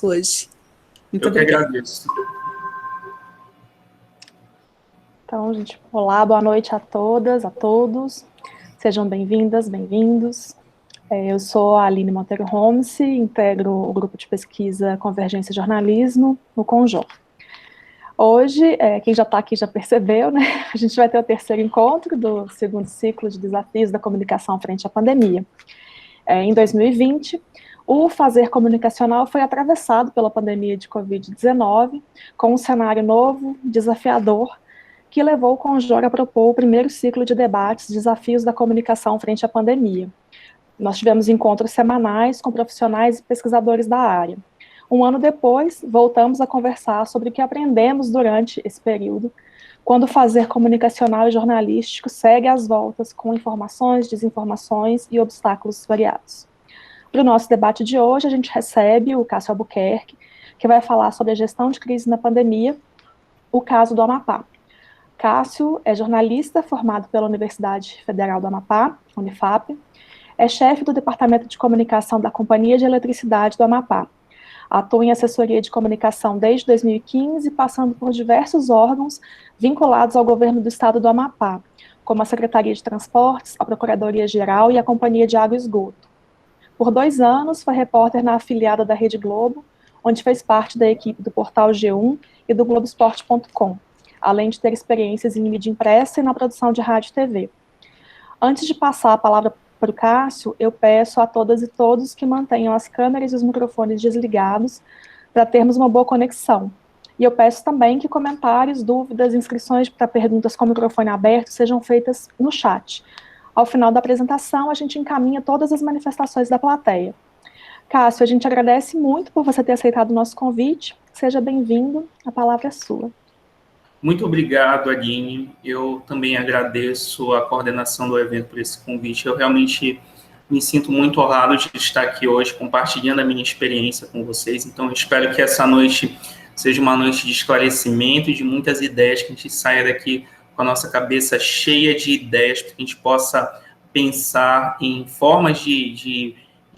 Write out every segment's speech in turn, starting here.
hoje. Muito Eu que agradeço. Então, gente, olá, boa noite a todas, a todos. Sejam bem-vindas, bem-vindos. Eu sou a Aline Monteiro Holmes, integro o grupo de pesquisa Convergência e Jornalismo, no Conjom. Hoje, quem já está aqui já percebeu, né? A gente vai ter o terceiro encontro do segundo ciclo de desafios da comunicação frente à pandemia. Em 2020, o fazer comunicacional foi atravessado pela pandemia de Covid-19, com um cenário novo, desafiador, que levou o Conjom a propor o primeiro ciclo de debates Desafios da Comunicação frente à Pandemia. Nós tivemos encontros semanais com profissionais e pesquisadores da área. Um ano depois, voltamos a conversar sobre o que aprendemos durante esse período, quando o fazer comunicacional e jornalístico segue às voltas com informações, desinformações e obstáculos variados. Para o nosso debate de hoje, a gente recebe o Cássio Albuquerque, que vai falar sobre a gestão de crise na pandemia, o caso do Amapá. Cássio é jornalista formado pela Universidade Federal do Amapá, Unifap, é chefe do Departamento de Comunicação da Companhia de Eletricidade do Amapá. Atua em assessoria de comunicação desde 2015, passando por diversos órgãos vinculados ao governo do estado do Amapá, como a Secretaria de Transportes, a Procuradoria-Geral e a Companhia de Água e Esgoto. Por 2 anos, foi repórter na afiliada da Rede Globo, onde fez parte da equipe do portal G1 e do Globoesporte.com, além de ter experiências em mídia impressa e na produção de rádio e TV. Antes de passar a palavra para o Cássio, eu peço a todas e todos que mantenham as câmeras e os microfones desligados para termos uma boa conexão. E eu peço também que comentários, dúvidas, inscrições para perguntas com o microfone aberto sejam feitas no chat. Ao final da apresentação, a gente encaminha todas as manifestações da plateia. Cássio, a gente agradece muito por você ter aceitado o nosso convite. Seja bem-vindo, a palavra é sua. Muito obrigado, Aline. Eu também agradeço a coordenação do evento por esse convite. Eu realmente me sinto muito honrado de estar aqui hoje compartilhando a minha experiência com vocês. Então, eu espero que essa noite seja uma noite de esclarecimento e de muitas ideias, que a gente saia daqui com a nossa cabeça cheia de ideias, para que a gente possa pensar em formas de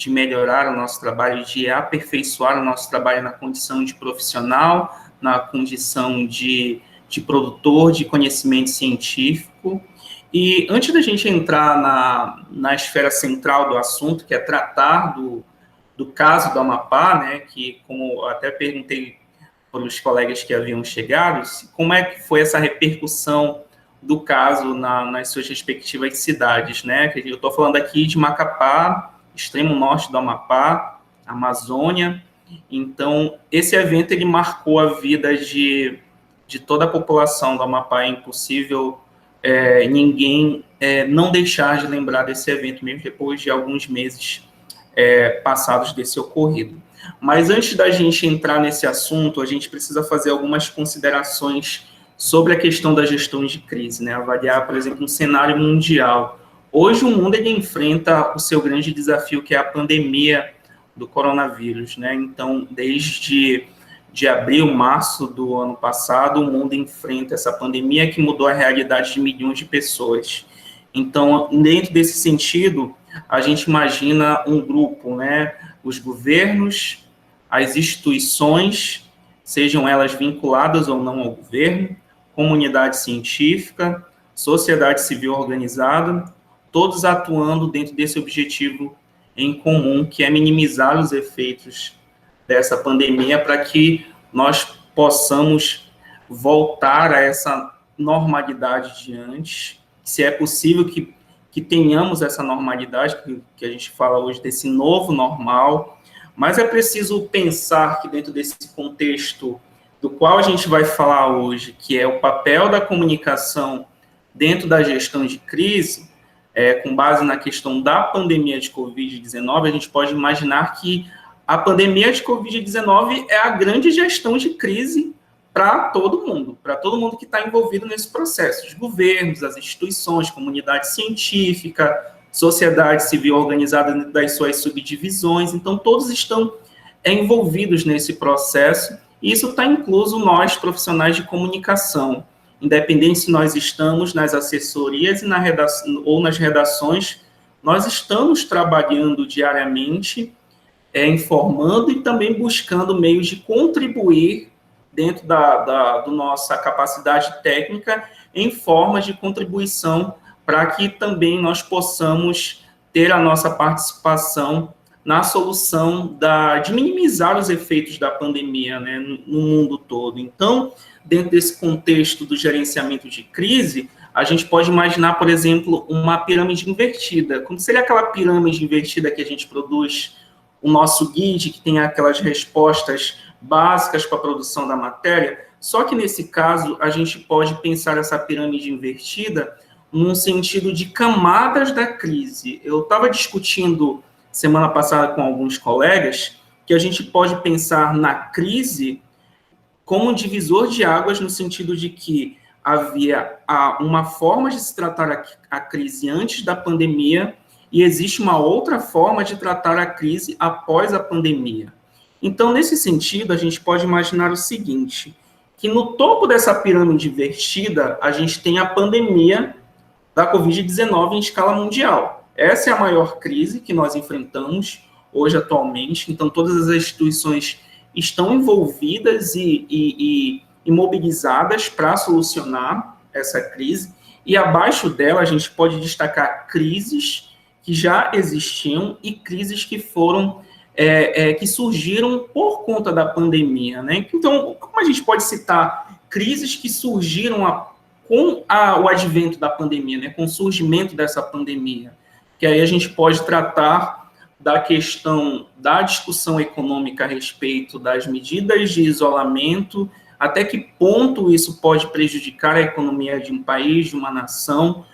melhorar o nosso trabalho, de aperfeiçoar o nosso trabalho na condição de profissional, na condição de produtor de conhecimento científico. E antes da gente entrar na esfera central do assunto, que é tratar do caso do Amapá, né, que, como eu até perguntei para os colegas que haviam chegado, como é que foi essa repercussão do caso nas suas respectivas cidades, né? Eu estou falando aqui de Macapá, extremo norte do Amapá, Amazônia. Então, esse evento ele marcou a vida de toda a população do Amapá. É impossível ninguém não deixar de lembrar desse evento, mesmo depois de alguns meses passados desse ocorrido. Mas antes da gente entrar nesse assunto, a gente precisa fazer algumas considerações sobre a questão da gestão de crise, né? Avaliar, por exemplo, um cenário mundial. Hoje o mundo ele enfrenta o seu grande desafio, que é a pandemia do coronavírus, né? Então, desde de abril, março do ano passado, o mundo enfrenta essa pandemia que mudou a realidade de milhões de pessoas. Então, dentro desse sentido, a gente imagina um grupo, né? Os governos, as instituições, sejam elas vinculadas ou não ao governo, comunidade científica, sociedade civil organizada, todos atuando dentro desse objetivo em comum, que é minimizar os efeitos dessa pandemia, para que nós possamos voltar a essa normalidade de antes, se é possível que tenhamos essa normalidade, que a gente fala hoje desse novo normal, mas é preciso pensar que dentro desse contexto do qual a gente vai falar hoje, que é o papel da comunicação dentro da gestão de crise, com base na questão da pandemia de Covid-19, a gente pode imaginar que a pandemia de Covid-19 é a grande gestão de crise para todo mundo que está envolvido nesse processo, os governos, as instituições, comunidade científica, sociedade civil organizada dentro das suas subdivisões. Então, todos estão envolvidos nesse processo, e isso está incluso nós, profissionais de comunicação, independente se nós estamos nas assessorias ou nas redações, nós estamos trabalhando diariamente informando e também buscando meios de contribuir dentro da nossa capacidade técnica em formas de contribuição para que também nós possamos ter a nossa participação na solução de minimizar os efeitos da pandemia, né, no mundo todo. Então, dentro desse contexto do gerenciamento de crise, a gente pode imaginar, por exemplo, uma pirâmide invertida. Como seria aquela pirâmide invertida que a gente produz o nosso guide, que tem aquelas respostas básicas para a produção da matéria, só que nesse caso a gente pode pensar essa pirâmide invertida num sentido de camadas da crise. Eu estava discutindo semana passada com alguns colegas que a gente pode pensar na crise como um divisor de águas no sentido de que havia uma forma de se tratar a crise antes da pandemia e existe uma outra forma de tratar a crise após a pandemia. Então, nesse sentido, a gente pode imaginar o seguinte, que no topo dessa pirâmide invertida, a gente tem a pandemia da Covid-19 em escala mundial. Essa é a maior crise que nós enfrentamos hoje, atualmente. Então, todas as instituições estão envolvidas e mobilizadas para solucionar essa crise. E abaixo dela, a gente pode destacar crises que já existiam e crises que foram que surgiram por conta da pandemia, né? Então, como a gente pode citar crises que surgiram com o advento da pandemia, né? Com o surgimento dessa pandemia? Que aí a gente pode tratar da questão da discussão econômica a respeito das medidas de isolamento, até que ponto isso pode prejudicar a economia de um país, de uma nação.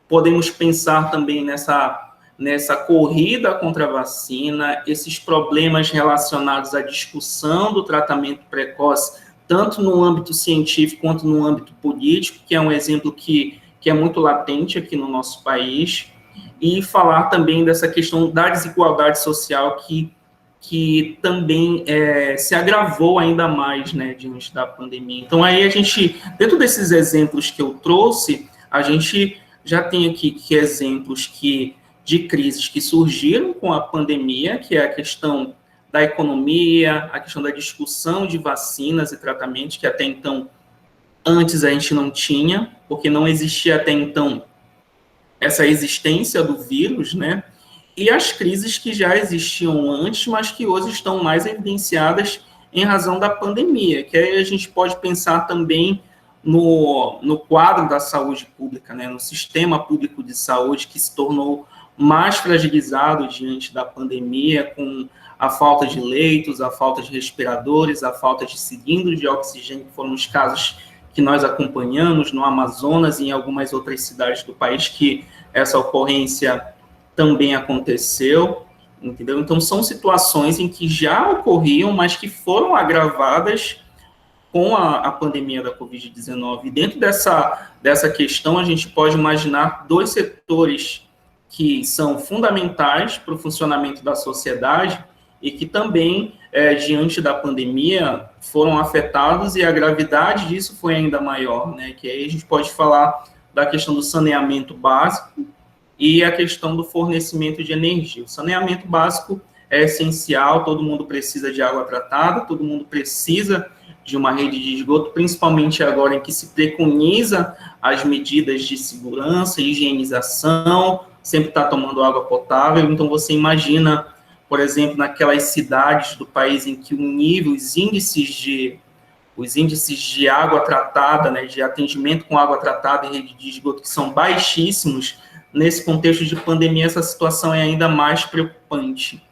Podemos pensar também nessa corrida contra a vacina, esses problemas relacionados à discussão do tratamento precoce, tanto no âmbito científico quanto no âmbito político, que é um exemplo que é muito latente aqui no nosso país, e falar também dessa questão da desigualdade social que também se agravou ainda mais, né, diante da pandemia. Então, aí a gente, dentro desses exemplos que eu trouxe, a gente já tem aqui exemplos de crises que surgiram com a pandemia, que é a questão da economia, a questão da discussão de vacinas e tratamentos, que até então, antes a gente não tinha, porque não existia até então essa existência do vírus, né? E as crises que já existiam antes, mas que hoje estão mais evidenciadas em razão da pandemia, que aí a gente pode pensar também no quadro da saúde pública, né? No sistema público de saúde, que se tornou mais fragilizado diante da pandemia, com a falta de leitos, a falta de respiradores, a falta de cilindros de oxigênio, que foram os casos que nós acompanhamos no Amazonas e em algumas outras cidades do país, que essa ocorrência também aconteceu, entendeu? Então, são situações em que já ocorriam, mas que foram agravadas com a pandemia da Covid-19. E dentro dessa questão, a gente pode imaginar dois setores que são fundamentais para o funcionamento da sociedade e que também, diante da pandemia, foram afetados, e a gravidade disso foi ainda maior, né? Que aí a gente pode falar da questão do saneamento básico e a questão do fornecimento de energia. O saneamento básico é essencial, todo mundo precisa de água tratada, todo mundo precisa de uma rede de esgoto, principalmente agora em que se preconiza as medidas de segurança, higienização, sempre está tomando água potável. Então, você imagina, por exemplo, naquelas cidades do país em que os índices de água tratada, né, de atendimento com água tratada e rede de esgoto, que são baixíssimos, nesse contexto de pandemia, essa situação é ainda mais preocupante.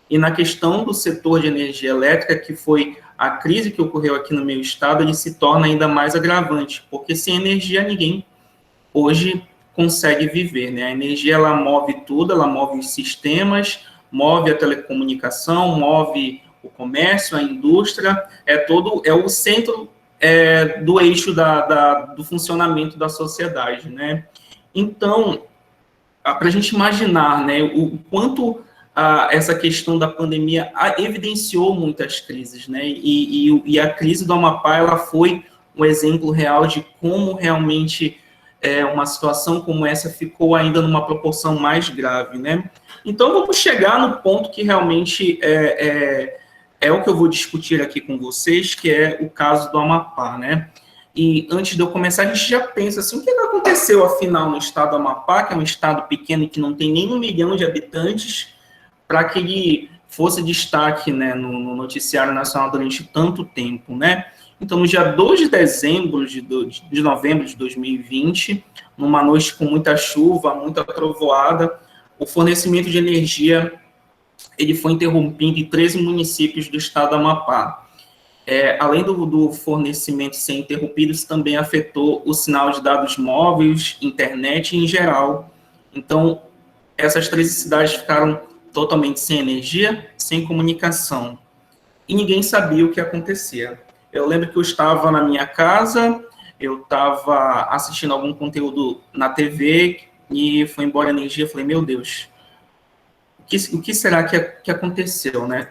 E na questão do setor de energia elétrica, que foi a crise que ocorreu aqui no meu estado, ele se torna ainda mais agravante, porque sem energia ninguém hoje consegue viver, né? A energia, ela move tudo, ela move os sistemas, move a telecomunicação, move o comércio, a indústria, é o centro do eixo do funcionamento da sociedade, né? Então, para a gente imaginar, né, o quanto essa questão da pandemia evidenciou muitas crises, né? E a crise do Amapá, ela foi um exemplo real de como realmente uma situação como essa ficou ainda numa proporção mais grave, né? Então, vamos chegar no ponto que realmente é o que eu vou discutir aqui com vocês, que é o caso do Amapá, né? E antes de eu começar, a gente já pensa assim, o que aconteceu, afinal, no estado do Amapá, que é um estado pequeno e que não tem nem 1 milhão de habitantes, para que ele fosse destaque, né, no noticiário nacional durante tanto tempo, né? Então, no dia 2 de dezembro de novembro de 2020, numa noite com muita chuva, muita trovoada, o fornecimento de energia ele foi interrompido em 13 municípios do estado do Amapá. Além do fornecimento ser interrompido, isso também afetou o sinal de dados móveis, internet em geral. Então, essas 13 cidades ficaram totalmente sem energia, sem comunicação. E ninguém sabia o que acontecia. Eu lembro que eu estava na minha casa, eu estava assistindo algum conteúdo na TV e foi embora a energia. Eu falei, meu Deus, o que será que aconteceu, né?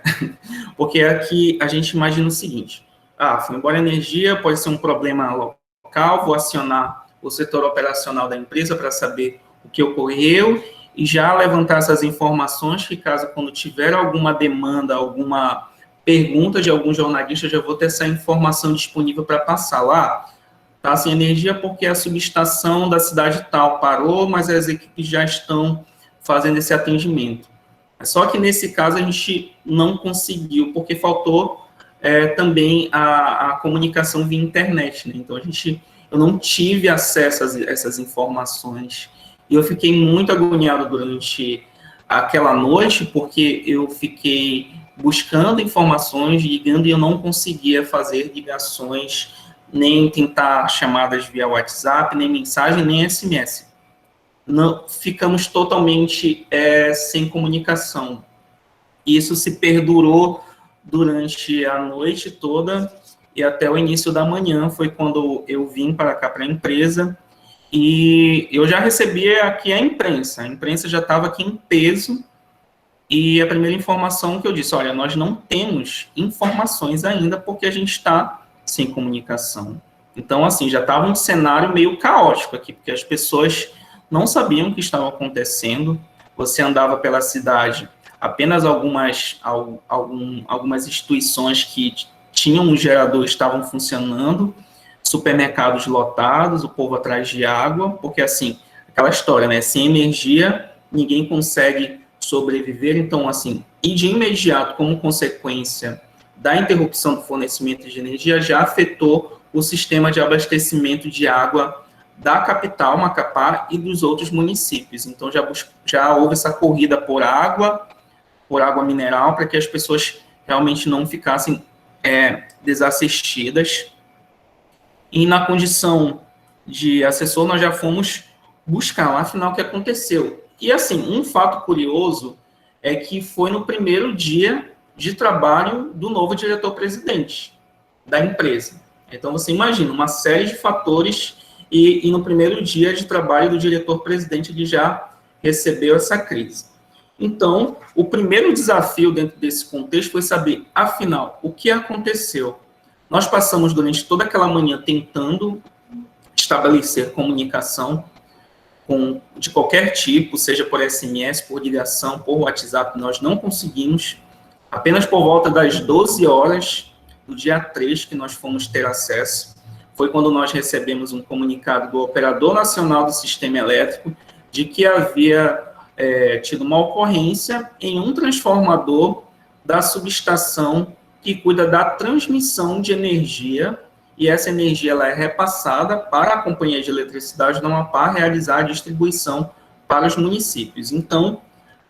Porque aqui a gente imagina o seguinte, foi embora a energia, pode ser um problema local, vou acionar o setor operacional da empresa para saber o que ocorreu e já levantar essas informações que caso quando tiver alguma demanda, alguma pergunta de algum jornalista, já vou ter essa informação disponível para passar lá. Tá sem energia porque a subestação da cidade tal parou, mas as equipes já estão fazendo esse atendimento. Só que nesse caso a gente não conseguiu, porque faltou também a comunicação via internet, né? Então eu não tive acesso a essas informações. E eu fiquei muito agoniado durante aquela noite, porque eu fiquei buscando informações, ligando, e eu não conseguia fazer ligações, nem tentar chamadas via WhatsApp, nem mensagem, nem SMS. Não, ficamos totalmente sem comunicação. Isso se perdurou durante a noite toda e até o início da manhã, foi quando eu vim para cá, para a empresa, e eu já recebi aqui a imprensa já estava aqui em peso, e a primeira informação que eu disse, olha, nós não temos informações ainda porque a gente está sem comunicação. Então, assim, já estava um cenário meio caótico aqui, porque as pessoas não sabiam o que estava acontecendo, você andava pela cidade, apenas algumas instituições que tinham um gerador estavam funcionando, supermercados lotados, o povo atrás de água, porque, assim, aquela história, né, sem energia, ninguém consegue sobreviver. Então, assim, e de imediato, como consequência da interrupção do fornecimento de energia, já afetou o sistema de abastecimento de água da capital, Macapá, e dos outros municípios. Então, já houve essa corrida por água mineral, para que as pessoas realmente não ficassem desassistidas. E na condição de assessor, nós já fomos buscar lá, afinal, o que aconteceu. E, assim, um fato curioso é que foi no primeiro dia de trabalho do novo diretor-presidente da empresa. Então, você imagina, uma série de fatores, e no primeiro dia de trabalho do diretor-presidente, ele já recebeu essa crise. Então, o primeiro desafio dentro desse contexto foi saber, afinal, o que aconteceu. Nós passamos durante toda aquela manhã tentando estabelecer comunicação de qualquer tipo, seja por SMS, por ligação, por WhatsApp, nós não conseguimos. Apenas por volta das 12 horas do dia 3 que nós fomos ter acesso, foi quando nós recebemos um comunicado do Operador Nacional do Sistema Elétrico de que havia tido uma ocorrência em um transformador da subestação que cuida da transmissão de energia, e essa energia ela é repassada para a Companhia de Eletricidade do Amapá realizar a distribuição para os municípios. Então,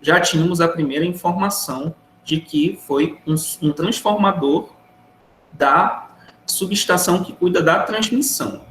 já tínhamos a primeira informação de que foi um transformador da subestação que cuida da transmissão.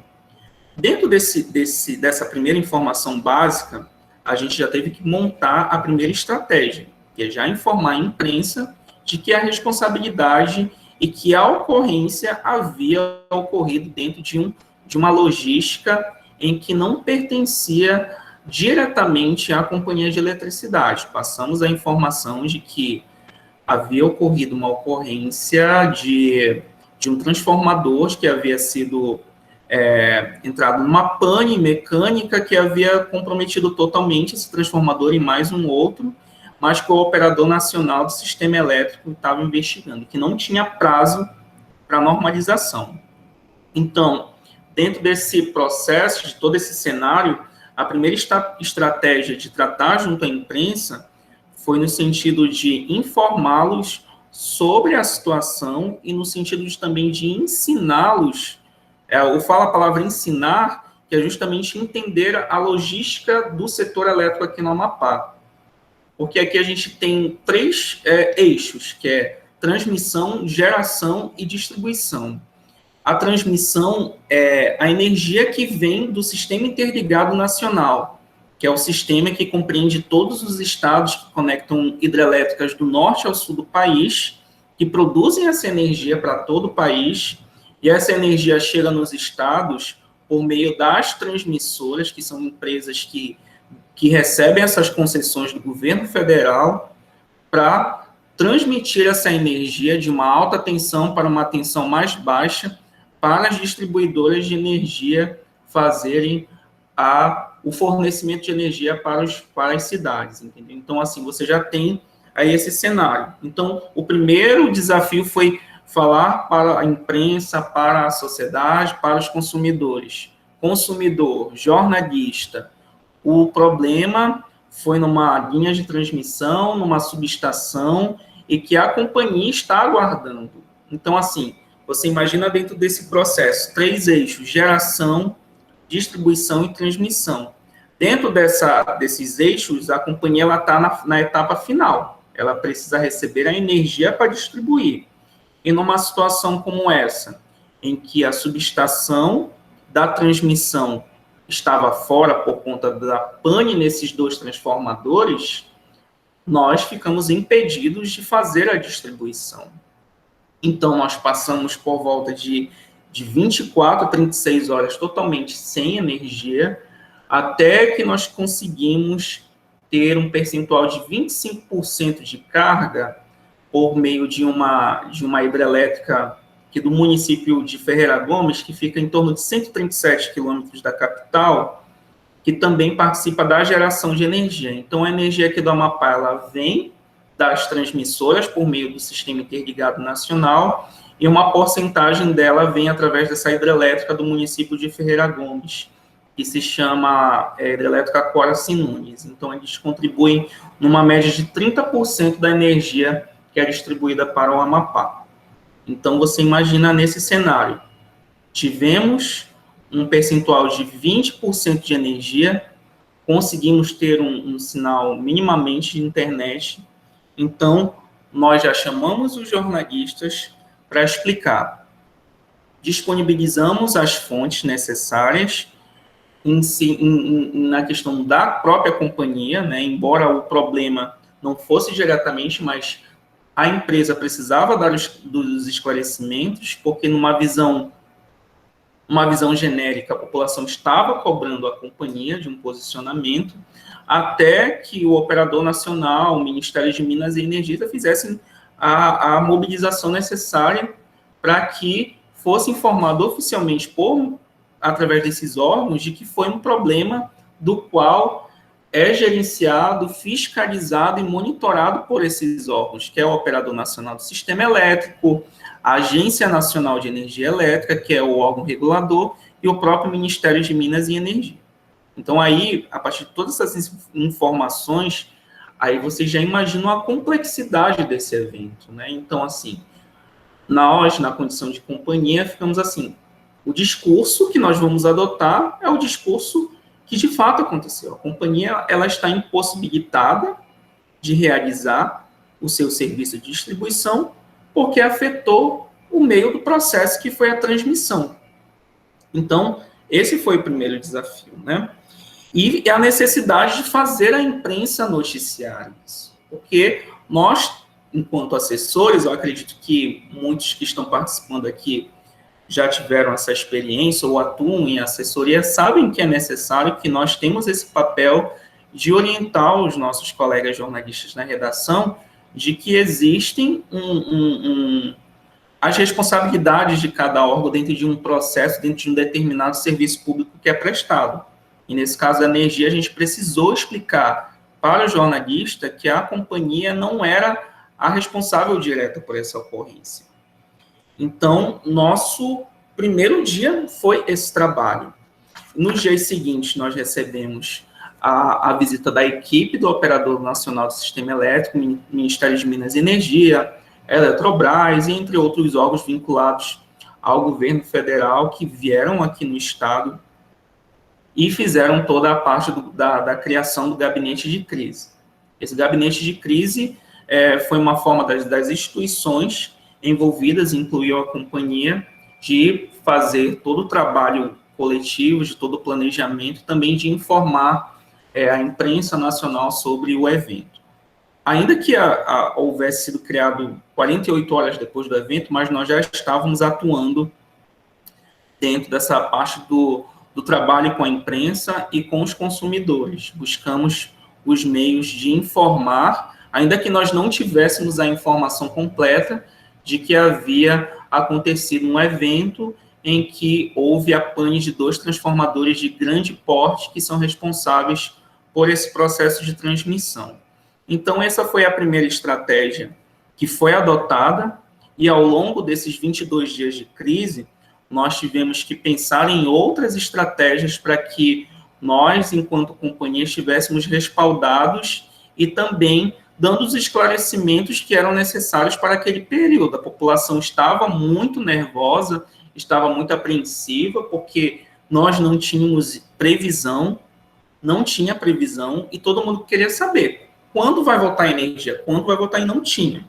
Dentro dessa primeira informação básica, a gente já teve que montar a primeira estratégia, que é já informar a imprensa de que a responsabilidade e que a ocorrência havia ocorrido dentro de uma logística em que não pertencia diretamente à Companhia de Eletricidade. Passamos a informação de que havia ocorrido uma ocorrência de um transformador que havia sido entrado numa pane mecânica que havia comprometido totalmente esse transformador e mais um outro, mas que o operador nacional do sistema elétrico estava investigando, que não tinha prazo para normalização. Então, dentro desse processo, de todo esse cenário, a primeira estratégia de tratar junto à imprensa foi no sentido de informá-los sobre a situação e no sentido também de ensiná-los. Eu falo a palavra ensinar, que é justamente entender a logística do setor elétrico aqui no Amapá. Porque aqui a gente tem 3 eixos, que é transmissão, geração e distribuição. A transmissão é a energia que vem do Sistema Interligado Nacional, que é o sistema que compreende todos os estados que conectam hidrelétricas do norte ao sul do país, que produzem essa energia para todo o país, e essa energia chega nos estados por meio das transmissoras, que são empresas que recebem essas concessões do governo federal para transmitir essa energia de uma alta tensão para uma tensão mais baixa para as distribuidoras de energia fazerem o fornecimento de energia para as cidades, entendeu? Então, assim, você já tem aí esse cenário. Então, o primeiro desafio foi falar para a imprensa, para a sociedade, para os consumidores. Consumidor, jornalista. O problema foi numa linha de transmissão, numa subestação, e que a companhia está aguardando. Então, assim, você imagina dentro desse processo 3 eixos: geração, distribuição e transmissão. Dentro desses eixos, a companhia está na etapa final. Ela precisa receber a energia para distribuir. E numa situação como essa, em que a subestação da transmissão estava fora por conta da pane nesses 2 transformadores, nós ficamos impedidos de fazer a distribuição. Então, nós passamos por volta de 24 a 36 horas totalmente sem energia, até que nós conseguimos ter um percentual de 25% de carga por meio de uma hidrelétrica aqui do município de Ferreira Gomes, que fica em torno de 137 quilômetros da capital, que também participa da geração de energia. Então, a energia aqui do Amapá, ela vem das transmissoras por meio do Sistema Interligado Nacional, e uma porcentagem dela vem através dessa hidrelétrica do município de Ferreira Gomes, que se chama Hidrelétrica Coraci Nunes. Então, eles contribuem numa média de 30% da energia que é distribuída para o Amapá. Então, você imagina nesse cenário, tivemos um percentual de 20% de energia, conseguimos ter um sinal minimamente de internet, então, nós já chamamos os jornalistas para explicar. Disponibilizamos as fontes necessárias na questão da própria companhia, né? Embora o problema não fosse diretamente, mas a empresa precisava dar dos esclarecimentos, porque numa visão genérica, a população estava cobrando a companhia de um posicionamento, até que o operador nacional, o Ministério de Minas e Energia, fizessem a mobilização necessária para que fosse informado oficialmente, através desses órgãos, de que foi um problema do qual é gerenciado, fiscalizado e monitorado por esses órgãos, que é o Operador Nacional do Sistema Elétrico, a Agência Nacional de Energia Elétrica, que é o órgão regulador, e o próprio Ministério de Minas e Energia. Então, aí, a partir de todas essas informações, aí você já imagina a complexidade desse evento, né? Então, assim, nós, na condição de companhia, ficamos assim, o discurso que nós vamos adotar é o discurso que, de fato, aconteceu. A companhia, ela está impossibilitada de realizar o seu serviço de distribuição porque afetou o meio do processo, que foi a transmissão. Então, esse foi o primeiro desafio, né? E a necessidade de fazer a imprensa noticiar isso. Porque nós, enquanto assessores, eu acredito que muitos que estão participando aqui já tiveram essa experiência ou atuam em assessoria, sabem que é necessário, que nós temos esse papel de orientar os nossos colegas jornalistas na redação de que existem as responsabilidades de cada órgão dentro de um processo, dentro de um determinado serviço público que é prestado. E nesse caso da energia, a gente precisou explicar para o jornalista que a companhia não era a responsável direta por essa ocorrência. Então, nosso primeiro dia foi esse trabalho. Nos dias seguintes, nós recebemos a visita da equipe do Operador Nacional do Sistema Elétrico, Ministério de Minas e Energia, Eletrobras, entre outros órgãos vinculados ao governo federal que vieram aqui no estado e fizeram toda a parte da criação do gabinete de crise. Esse gabinete de crise foi uma forma das instituições envolvidas, incluiu a companhia, de fazer todo o trabalho coletivo, de todo o planejamento, também de informar a imprensa nacional sobre o evento. Ainda que houvesse sido criado 48 horas depois do evento, mas nós já estávamos atuando dentro dessa parte do trabalho com a imprensa e com os consumidores. Buscamos os meios de informar, ainda que nós não tivéssemos a informação completa de que havia acontecido um evento em que houve a pane de 2 transformadores de grande porte que são responsáveis por esse processo de transmissão. Então, essa foi a primeira estratégia que foi adotada, e ao longo desses 22 dias de crise, nós tivemos que pensar em outras estratégias para que nós, enquanto companhia, estivéssemos respaldados e também dando os esclarecimentos que eram necessários para aquele período. A população estava muito nervosa, estava muito apreensiva, porque nós não tínhamos previsão, não tinha previsão, e todo mundo queria saber quando vai voltar a energia, quando vai voltar, e não tinha.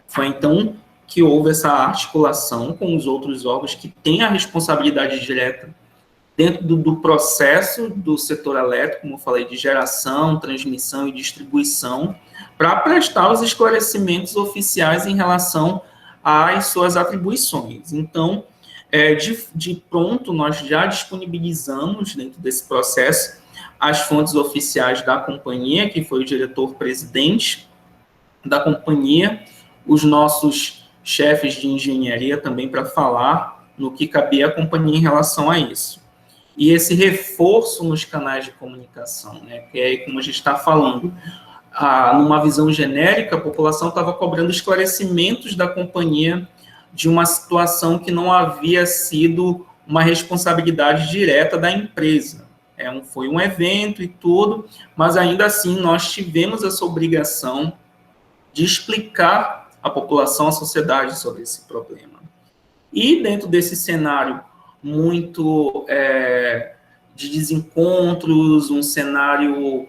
Foi então que houve essa articulação com os outros órgãos que têm a responsabilidade direta dentro do processo do setor elétrico, como eu falei, de geração, transmissão e distribuição, para prestar os esclarecimentos oficiais em relação às suas atribuições. Então, de pronto, nós já disponibilizamos dentro desse processo as fontes oficiais da companhia, que foi o diretor-presidente da companhia, os nossos chefes de engenharia também para falar no que cabia à companhia em relação a isso. E esse reforço nos canais de comunicação, né, que é como a gente está falando, numa visão genérica, a população estava cobrando esclarecimentos da companhia de uma situação que não havia sido uma responsabilidade direta da empresa. Foi um evento e tudo, mas ainda assim nós tivemos essa obrigação de explicar à população, à sociedade sobre esse problema. E dentro desse cenário muito de desencontros, um cenário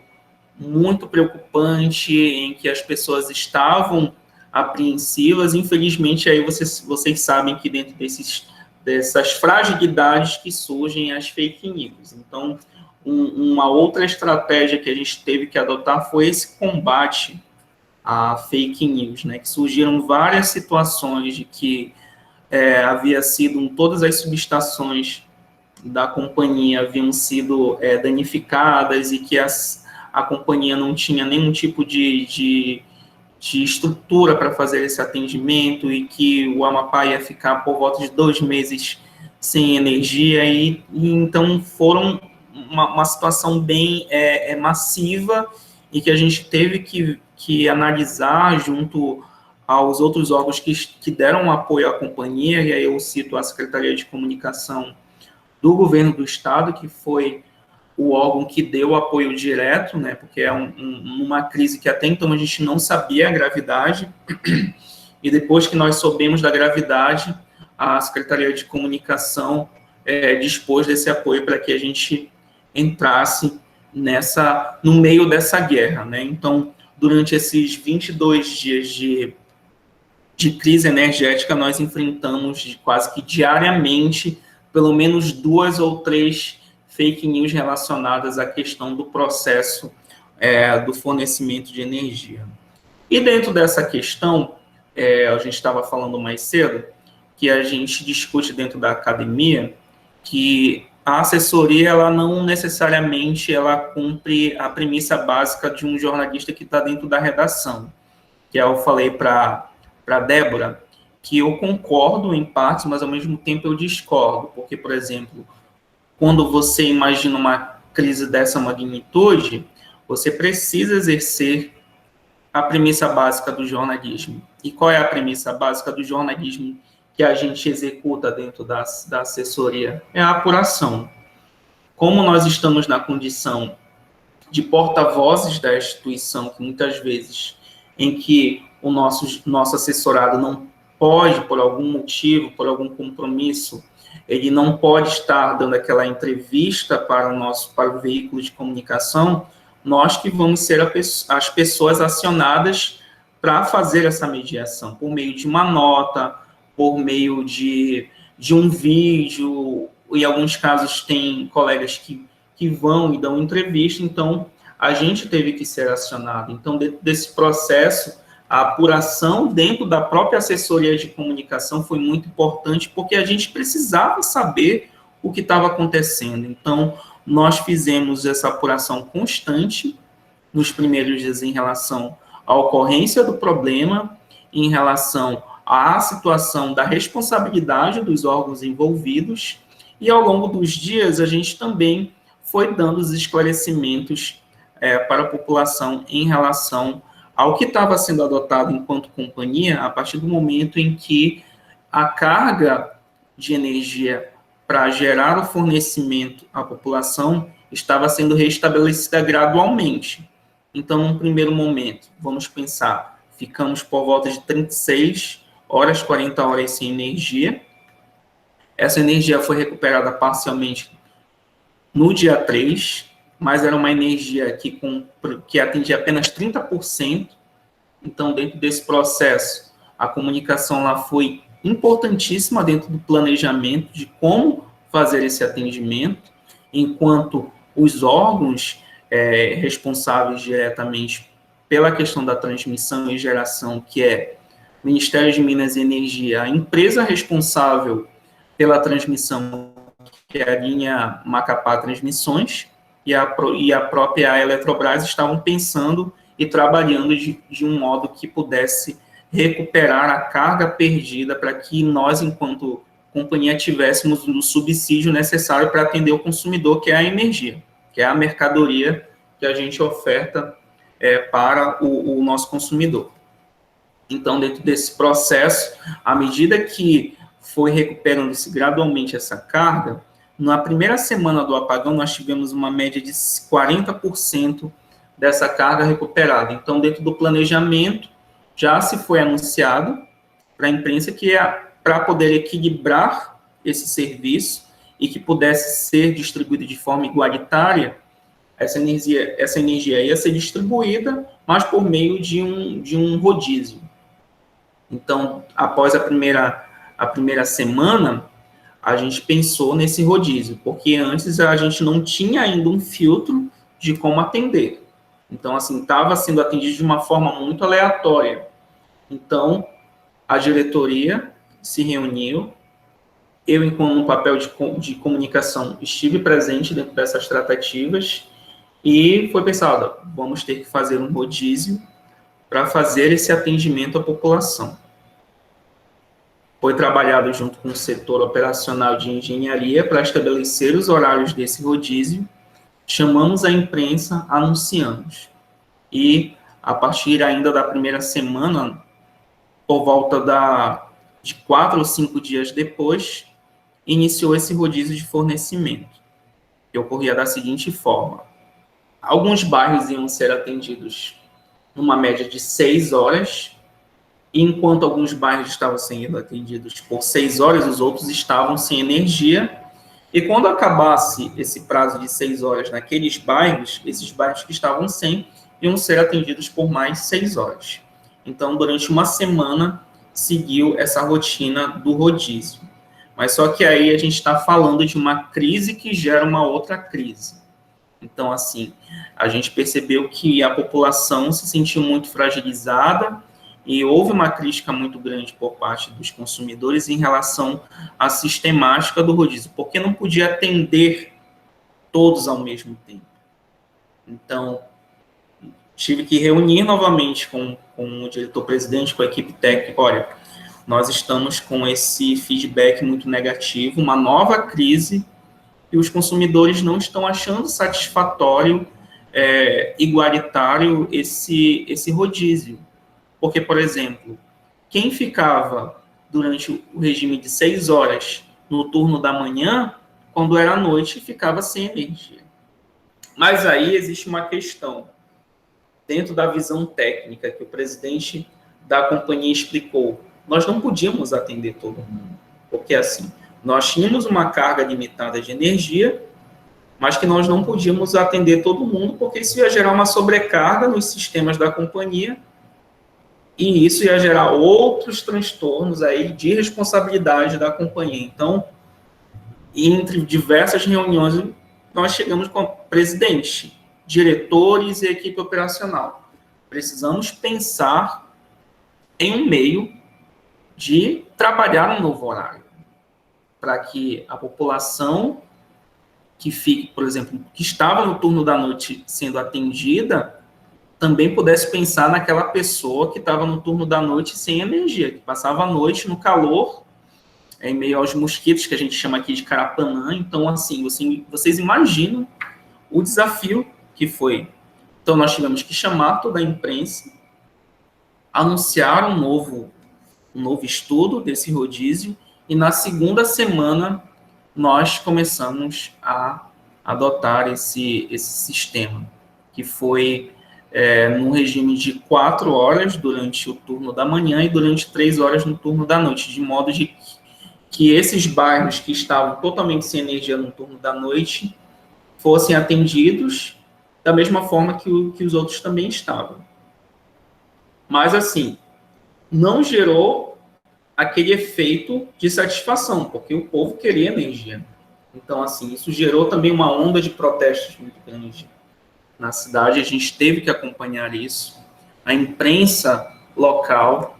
muito preocupante, em que as pessoas estavam apreensivas, infelizmente, aí vocês sabem que dentro dessas fragilidades que surgem as fake news. Então, uma outra estratégia que a gente teve que adotar foi esse combate à fake news, né, que surgiram várias situações de que havia sido, todas as subestações da companhia haviam sido danificadas e que a companhia não tinha nenhum tipo de estrutura para fazer esse atendimento e que o Amapá ia ficar por volta de 2 meses sem energia, e então foram uma situação bem massiva e que a gente teve que analisar junto aos outros órgãos que deram apoio à companhia, e aí eu cito a Secretaria de Comunicação do Governo do Estado, que foi o órgão que deu apoio direto, né, porque é uma crise que até então a gente não sabia a gravidade, e depois que nós soubemos da gravidade, a Secretaria de Comunicação dispôs desse apoio para que a gente entrasse no meio dessa guerra, né. Então, durante esses 22 dias de crise energética, nós enfrentamos quase que diariamente pelo menos 2 ou 3 fake news relacionadas à questão do processo do fornecimento de energia. E dentro dessa questão, a gente estava falando mais cedo, que a gente discute dentro da academia, que a assessoria, ela não necessariamente ela cumpre a premissa básica de um jornalista que está dentro da redação, que eu falei para a Débora, que eu concordo em partes, mas ao mesmo tempo eu discordo, porque, por exemplo, quando você imagina uma crise dessa magnitude, você precisa exercer a premissa básica do jornalismo. E qual é a premissa básica do jornalismo que a gente executa dentro da assessoria? É a apuração. Como nós estamos na condição de porta-vozes da instituição, que muitas vezes em que o nosso assessorado não pode, por algum motivo, por algum compromisso, ele não pode estar dando aquela entrevista para o veículo de comunicação, nós que vamos ser as pessoas acionadas para fazer essa mediação, por meio de uma nota, por meio de um vídeo, em alguns casos tem colegas que vão e dão entrevista, então a gente teve que ser acionado. Então, dentro desse processo, a apuração dentro da própria assessoria de comunicação foi muito importante, porque a gente precisava saber o que estava acontecendo. Então, nós fizemos essa apuração constante nos primeiros dias em relação à ocorrência do problema, em relação à situação da responsabilidade dos órgãos envolvidos, e ao longo dos dias a gente também foi dando os esclarecimentos para a população em relação ao que estava sendo adotado enquanto companhia, a partir do momento em que a carga de energia para gerar o fornecimento à população estava sendo restabelecida gradualmente. Então, num primeiro momento, vamos pensar, ficamos por volta de 36 horas, 40 horas sem energia. Essa energia foi recuperada parcialmente no dia 3, mas era uma energia que atendia apenas 30%. Então, dentro desse processo, a comunicação lá foi importantíssima dentro do planejamento de como fazer esse atendimento, enquanto os órgãos responsáveis diretamente pela questão da transmissão e geração, que é o Ministério de Minas e Energia, a empresa responsável pela transmissão, que é a linha Macapá Transmissões, e a própria Eletrobras estavam pensando e trabalhando de um modo que pudesse recuperar a carga perdida para que nós, enquanto companhia, tivéssemos o subsídio necessário para atender o consumidor, que é a energia, que é a mercadoria que a gente oferta para o nosso consumidor. Então, dentro desse processo, à medida que foi recuperando-se gradualmente essa carga, na primeira semana do apagão, nós tivemos uma média de 40% dessa carga recuperada. Então, dentro do planejamento, já se foi anunciado para a imprensa que para poder equilibrar esse serviço e que pudesse ser distribuído de forma igualitária, essa energia ia ser distribuída, mas por meio de um rodízio. Então, após a primeira semana, a gente pensou nesse rodízio, porque antes a gente não tinha ainda um filtro de como atender. Então, assim, estava sendo atendido de uma forma muito aleatória. Então, a diretoria se reuniu, eu, enquanto no papel de comunicação, estive presente dentro dessas tratativas, e foi pensado, vamos ter que fazer um rodízio para fazer esse atendimento à população. Foi trabalhado junto com o setor operacional de engenharia para estabelecer os horários desse rodízio, chamamos a imprensa, anunciamos. E, a partir ainda da primeira semana, por volta de 4 ou 5 dias depois, iniciou esse rodízio de fornecimento, que ocorria da seguinte forma. Alguns bairros iam ser atendidos numa média de 6 horas, e enquanto alguns bairros estavam sendo atendidos por 6 horas, os outros estavam sem energia, e quando acabasse esse prazo de 6 horas naqueles bairros, esses bairros que estavam sem, iam ser atendidos por mais 6 horas. Então, durante uma semana, seguiu essa rotina do rodízio. Mas só que aí a gente está falando de uma crise que gera uma outra crise. Então, assim, a gente percebeu que a população se sentiu muito fragilizada e houve uma crítica muito grande por parte dos consumidores em relação à sistemática do rodízio, porque não podia atender todos ao mesmo tempo. Então, tive que reunir novamente com o diretor-presidente, com a equipe técnica, olha, nós estamos com esse feedback muito negativo, uma nova crise, e os consumidores não estão achando satisfatório, igualitário esse rodízio. Porque, por exemplo, quem ficava durante o regime de 6 horas no turno da manhã, quando era noite, ficava sem energia. Mas aí existe uma questão, dentro da visão técnica que o presidente da companhia explicou, nós não podíamos atender todo mundo, porque assim, nós tínhamos uma carga limitada de energia, mas que nós não podíamos atender todo mundo, porque isso ia gerar uma sobrecarga nos sistemas da companhia, e isso ia gerar outros transtornos aí de responsabilidade da companhia. Então, entre diversas reuniões, nós chegamos com o presidente, diretores e equipe operacional. Precisamos pensar em um meio de trabalhar um novo horário, para que a população que fique, por exemplo, que estava no turno da noite sendo atendida, também pudesse pensar naquela pessoa que estava no turno da noite sem energia, que passava a noite no calor, em meio aos mosquitos, que a gente chama aqui de carapanã. Então, assim, vocês imaginam o desafio que foi. Então, nós tivemos que chamar toda a imprensa, anunciar um novo estudo desse rodízio, e na segunda semana nós começamos a adotar esse sistema, que foi num regime de 4 horas durante o turno da manhã e durante 3 horas no turno da noite, de modo de que esses bairros que estavam totalmente sem energia no turno da noite fossem atendidos da mesma forma que os outros também estavam. Mas, assim, não gerou aquele efeito de satisfação, porque o povo queria energia. Então, assim, isso gerou também uma onda de protestos muito grande na cidade. A gente teve que acompanhar isso. A imprensa local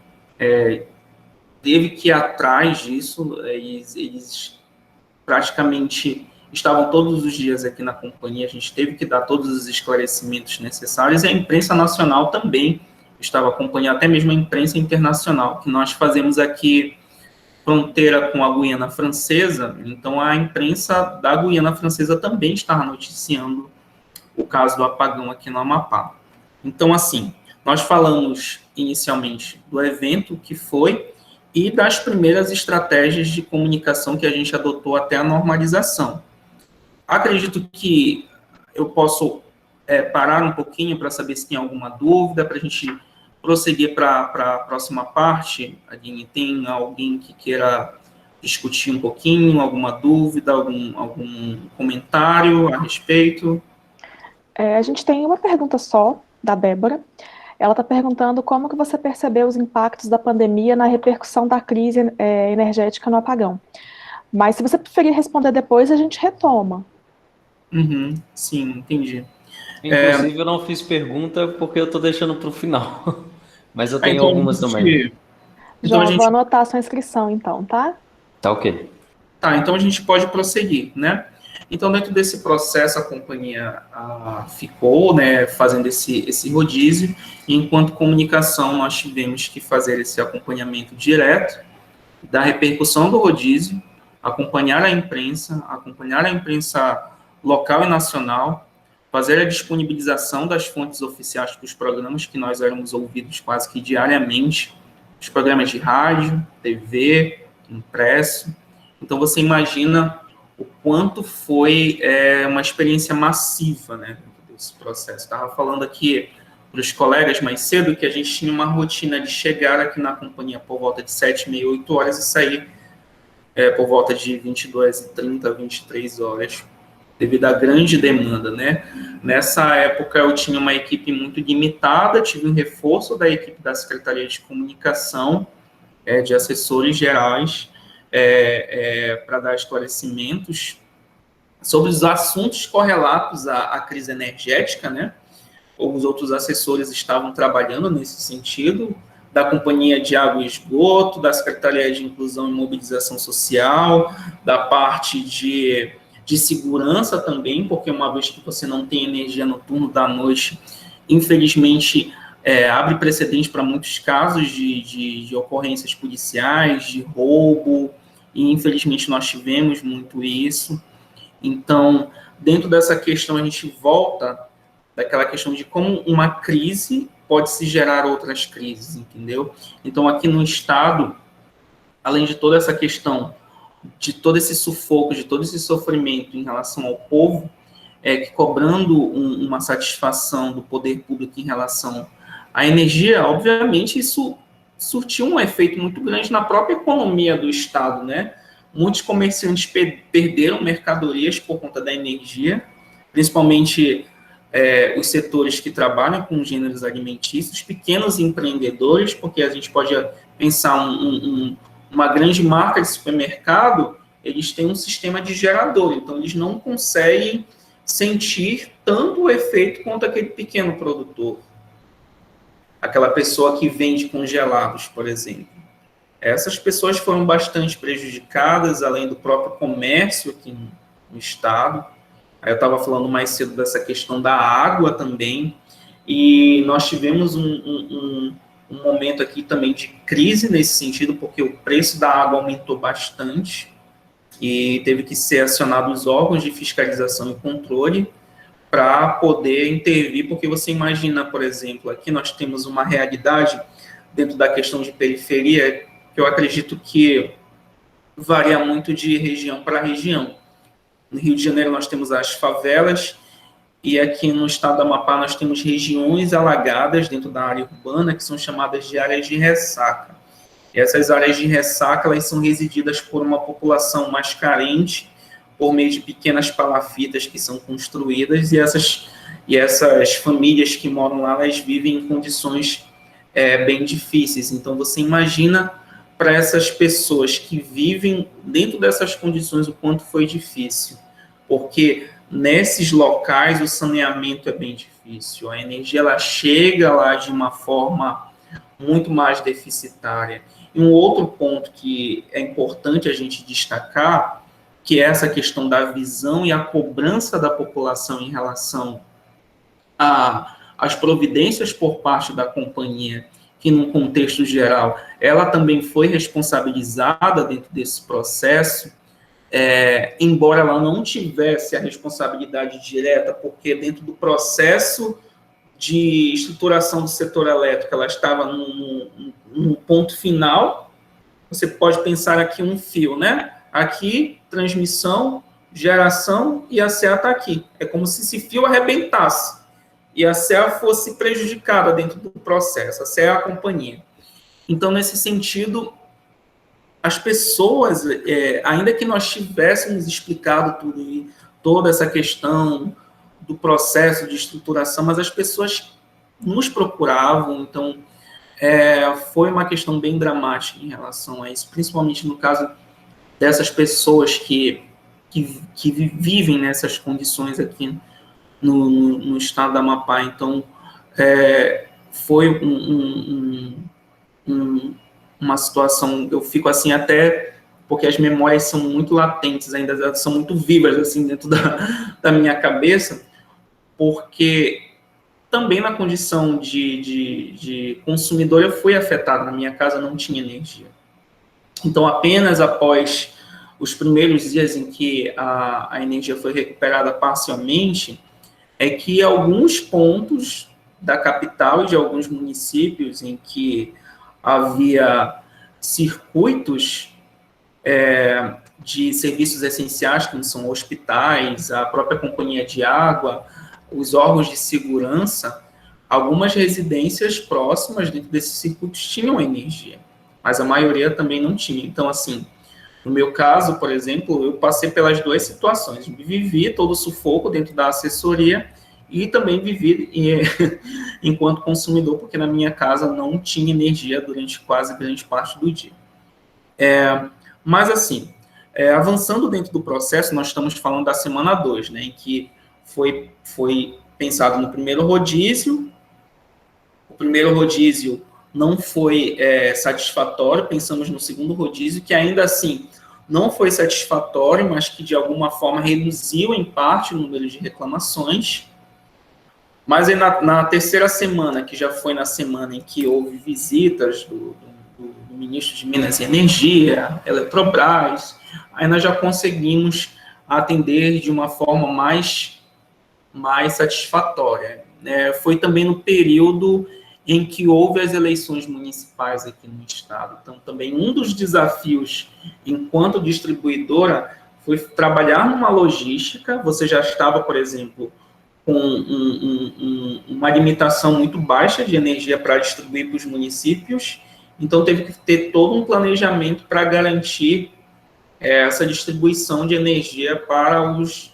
teve que ir atrás disso. Eles praticamente estavam todos os dias aqui na companhia. A gente teve que dar todos os esclarecimentos necessários. E a imprensa nacional também estava acompanhando, até mesmo a imprensa internacional, que nós fazemos aqui fronteira com a Guiana Francesa. Então, a imprensa da Guiana Francesa também estava noticiando o caso do apagão aqui no Amapá. Então, assim, nós falamos inicialmente do evento que foi e das primeiras estratégias de comunicação que a gente adotou até a normalização. Acredito que eu posso parar um pouquinho para saber se tem alguma dúvida, para a gente prosseguir para a próxima parte. Aline, tem alguém que queira discutir um pouquinho, alguma dúvida, algum comentário a respeito? A gente tem uma pergunta só, da Débora. Ela está perguntando como que você percebeu os impactos da pandemia na repercussão da crise energética no apagão. Mas se você preferir responder depois, a gente retoma. Sim, entendi. Inclusive, eu não fiz pergunta porque eu estou deixando para o final. Mas eu tenho algumas também. João, vou anotar a sua inscrição, então, tá? Tá ok. Tá, então a gente pode prosseguir, né? Então, dentro desse processo, a companhia ficou, né, fazendo esse rodízio, e enquanto comunicação, nós tivemos que fazer esse acompanhamento direto da repercussão do rodízio, acompanhar a imprensa local e nacional, fazer a disponibilização das fontes oficiais dos programas, que nós éramos ouvidos quase que diariamente, os programas de rádio, TV, impresso. Então, você imagina o quanto foi uma experiência massiva, né, desse processo. Estava falando aqui para os colegas mais cedo que a gente tinha uma rotina de chegar aqui na companhia por volta de 7h30, 8 horas e sair por volta de 22h30, 23 horas, devido à grande demanda, né? Nessa época eu tinha uma equipe muito limitada, tive um reforço da equipe da Secretaria de Comunicação, de assessores gerais, para dar esclarecimentos sobre os assuntos correlatos à crise energética, né? Os outros assessores estavam trabalhando nesse sentido, da Companhia de Água e Esgoto, da Secretaria de Inclusão e Mobilização Social, da parte de segurança também, porque uma vez que você não tem energia no turno da noite, infelizmente, abre precedente para muitos casos de ocorrências policiais, de roubo, e infelizmente nós tivemos muito isso. Então, dentro dessa questão, a gente volta daquela questão de como uma crise pode se gerar outras crises, entendeu? Então, aqui no Estado, além de toda essa questão, de todo esse sufoco, de todo esse sofrimento em relação ao povo, que cobrando uma satisfação do poder público em relação à energia, obviamente isso surtiu um efeito muito grande na própria economia do Estado, né? Muitos comerciantes perderam mercadorias por conta da energia, principalmente os setores que trabalham com gêneros alimentícios, pequenos empreendedores, porque a gente pode pensar uma grande marca de supermercado, eles têm um sistema de gerador, então eles não conseguem sentir tanto o efeito quanto aquele pequeno produtor. Aquela pessoa que vende congelados, por exemplo. Essas pessoas foram bastante prejudicadas, além do próprio comércio aqui no Estado. Aí eu estava falando mais cedo dessa questão da água também, e nós tivemos um momento aqui também de crise nesse sentido, porque o preço da água aumentou bastante, e teve que ser acionado os órgãos de fiscalização e controle para poder intervir, porque você imagina, por exemplo, aqui nós temos uma realidade dentro da questão de periferia, que eu acredito que varia muito de região para região. No Rio de Janeiro nós temos as favelas, e aqui no estado do Amapá nós temos regiões alagadas dentro da área urbana, que são chamadas de áreas de ressaca. E essas áreas de ressaca, elas são resididas por uma população mais carente, por meio de pequenas palafitas que são construídas, e essas famílias que moram lá, elas vivem em condições bem difíceis. Então, você imagina para essas pessoas que vivem dentro dessas condições o quanto foi difícil, porque nesses locais o saneamento é bem difícil, a energia ela chega lá de uma forma muito mais deficitária. E um outro ponto que é importante a gente destacar, que é essa questão da visão e a cobrança da população em relação às providências por parte da companhia, que, num contexto geral, ela também foi responsabilizada dentro desse processo, embora ela não tivesse a responsabilidade direta, porque dentro do processo de estruturação do setor elétrico, ela estava num ponto final. Você pode pensar aqui um fio, né? Aqui, transmissão, geração, e a CEA está aqui. É como se esse fio arrebentasse e a CEA fosse prejudicada dentro do processo. A CEA é a companhia. Então, nesse sentido, as pessoas, ainda que nós tivéssemos explicado tudo, toda essa questão do processo de estruturação, mas as pessoas nos procuravam, então foi uma questão bem dramática em relação a isso, principalmente no caso dessas pessoas que vivem nessas condições aqui no estado do Amapá. Então, foi uma situação, eu fico assim até, porque as memórias são muito latentes ainda, são muito vivas assim dentro da minha cabeça, porque também na condição de consumidor eu fui afetado, na minha casa não tinha energia. Então, apenas após os primeiros dias em que a energia foi recuperada parcialmente, é que alguns pontos da capital e de alguns municípios em que havia circuitos de serviços essenciais, como são hospitais, a própria companhia de água, os órgãos de segurança, algumas residências próximas dentro desses circuitos tinham energia, mas a maioria também não tinha. Então, assim, no meu caso, por exemplo, eu passei pelas duas situações. Vivi todo o sufoco dentro da assessoria e também vivi enquanto consumidor, porque na minha casa não tinha energia durante quase grande parte do dia. Mas, assim, avançando dentro do processo, nós estamos falando da semana 2, né, em que foi pensado no primeiro rodízio. O primeiro rodízio não foi satisfatório, pensamos no segundo rodízio, que ainda assim não foi satisfatório, mas que de alguma forma reduziu em parte o número de reclamações. Mas aí na terceira semana, que já foi na semana em que houve visitas do ministro de Minas e Energia, Eletrobras, aí nós já conseguimos atender de uma forma mais satisfatória. Foi também no período em que houve as eleições municipais aqui no estado. Então, também um dos desafios, enquanto distribuidora, foi trabalhar numa logística. Você já estava, por exemplo, com uma limitação muito baixa de energia para distribuir para os municípios, então teve que ter todo um planejamento para garantir essa distribuição de energia para os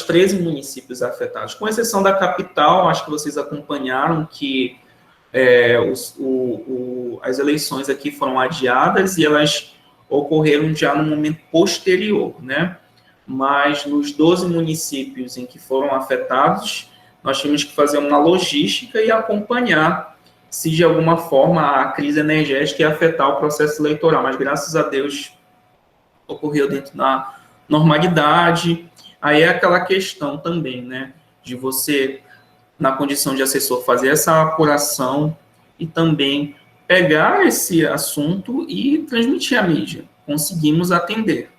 13 municípios afetados, com exceção da capital. Acho que vocês acompanharam que as eleições aqui foram adiadas e elas ocorreram já no momento posterior, né? Mas nos 12 municípios em que foram afetados, nós tivemos que fazer uma logística e acompanhar se de alguma forma a crise energética ia afetar o processo eleitoral. Mas graças a Deus ocorreu dentro da normalidade. Aí é aquela questão também, né, de você, na condição de assessor, fazer essa apuração e também pegar esse assunto e transmitir à mídia. Conseguimos atender.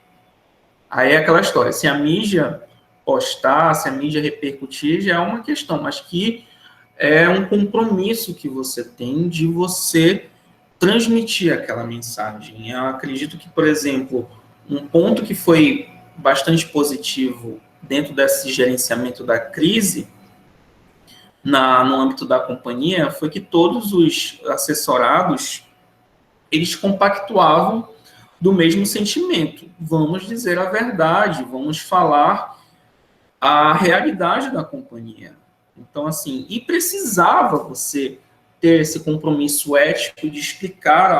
Aí é aquela história, se a mídia postar, se a mídia repercutir, já é uma questão, mas que é um compromisso que você tem de você transmitir aquela mensagem. Eu acredito que, por exemplo, um ponto que foi bastante positivo dentro desse gerenciamento da crise, no âmbito da companhia, foi que todos os assessorados, eles compactuavam do mesmo sentimento. Vamos dizer a verdade, vamos falar a realidade da companhia. Então, assim, e precisava você ter esse compromisso ético de explicar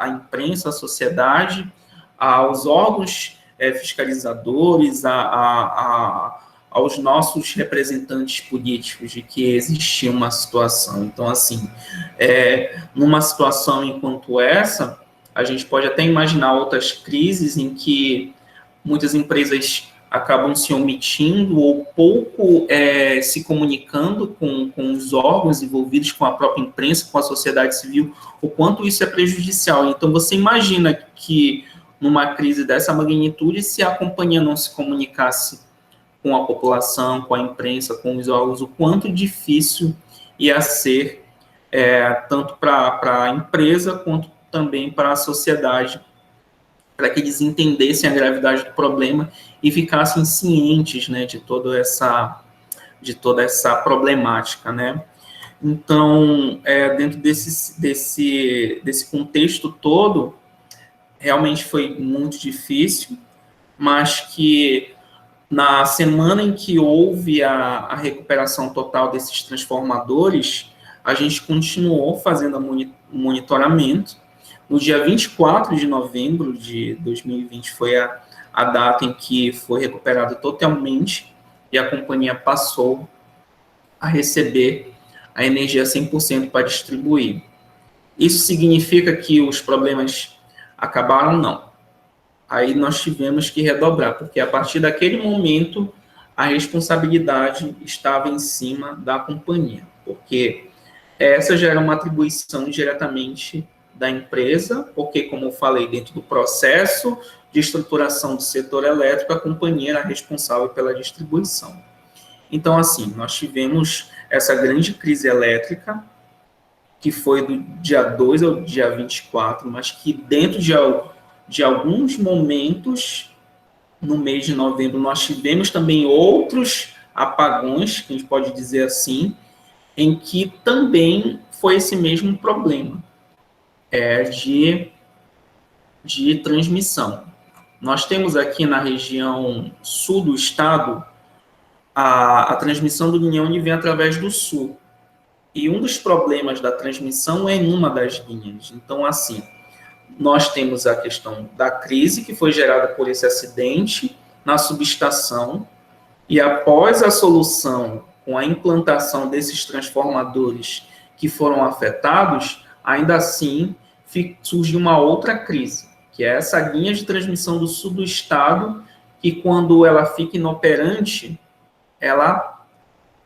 à imprensa, à sociedade, aos órgãos fiscalizadores, aos nossos representantes políticos, de que existia uma situação. Então, assim, numa situação enquanto essa, a gente pode até imaginar outras crises em que muitas empresas acabam se omitindo ou pouco se comunicando com os órgãos envolvidos, com a própria imprensa, com a sociedade civil, o quanto isso é prejudicial. Então, você imagina que numa crise dessa magnitude, se a companhia não se comunicasse com a população, com a imprensa, com os órgãos, o quanto difícil ia ser, tanto para a empresa, quanto também para a sociedade, para que eles entendessem a gravidade do problema e ficassem cientes, né, de toda essa problemática, né? Então, dentro desse contexto todo, realmente foi muito difícil, mas que na semana em que houve a recuperação total desses transformadores, a gente continuou fazendo o monitoramento. No dia 24 de novembro de 2020 foi a data em que foi recuperado totalmente e a companhia passou a receber a energia 100% para distribuir. Isso significa que os problemas acabaram? Não. Aí nós tivemos que redobrar, porque a partir daquele momento a responsabilidade estava em cima da companhia, porque essa já era uma atribuição diretamente da empresa, porque, como eu falei, dentro do processo de estruturação do setor elétrico, a companhia era responsável pela distribuição. Então, assim, nós tivemos essa grande crise elétrica, que foi do dia 2 ao dia 24, mas que dentro de alguns momentos, no mês de novembro, nós tivemos também outros apagões, que a gente pode dizer assim, em que também foi esse mesmo problema de transmissão. Nós temos aqui na região sul do estado, a transmissão do União vem através do sul. E um dos problemas da transmissão é em uma das linhas. Então, assim, nós temos a questão da crise que foi gerada por esse acidente na subestação, e após a solução, com a implantação desses transformadores que foram afetados, ainda assim surge uma outra crise, que é essa linha de transmissão do sul do estado, que quando ela fica inoperante, ela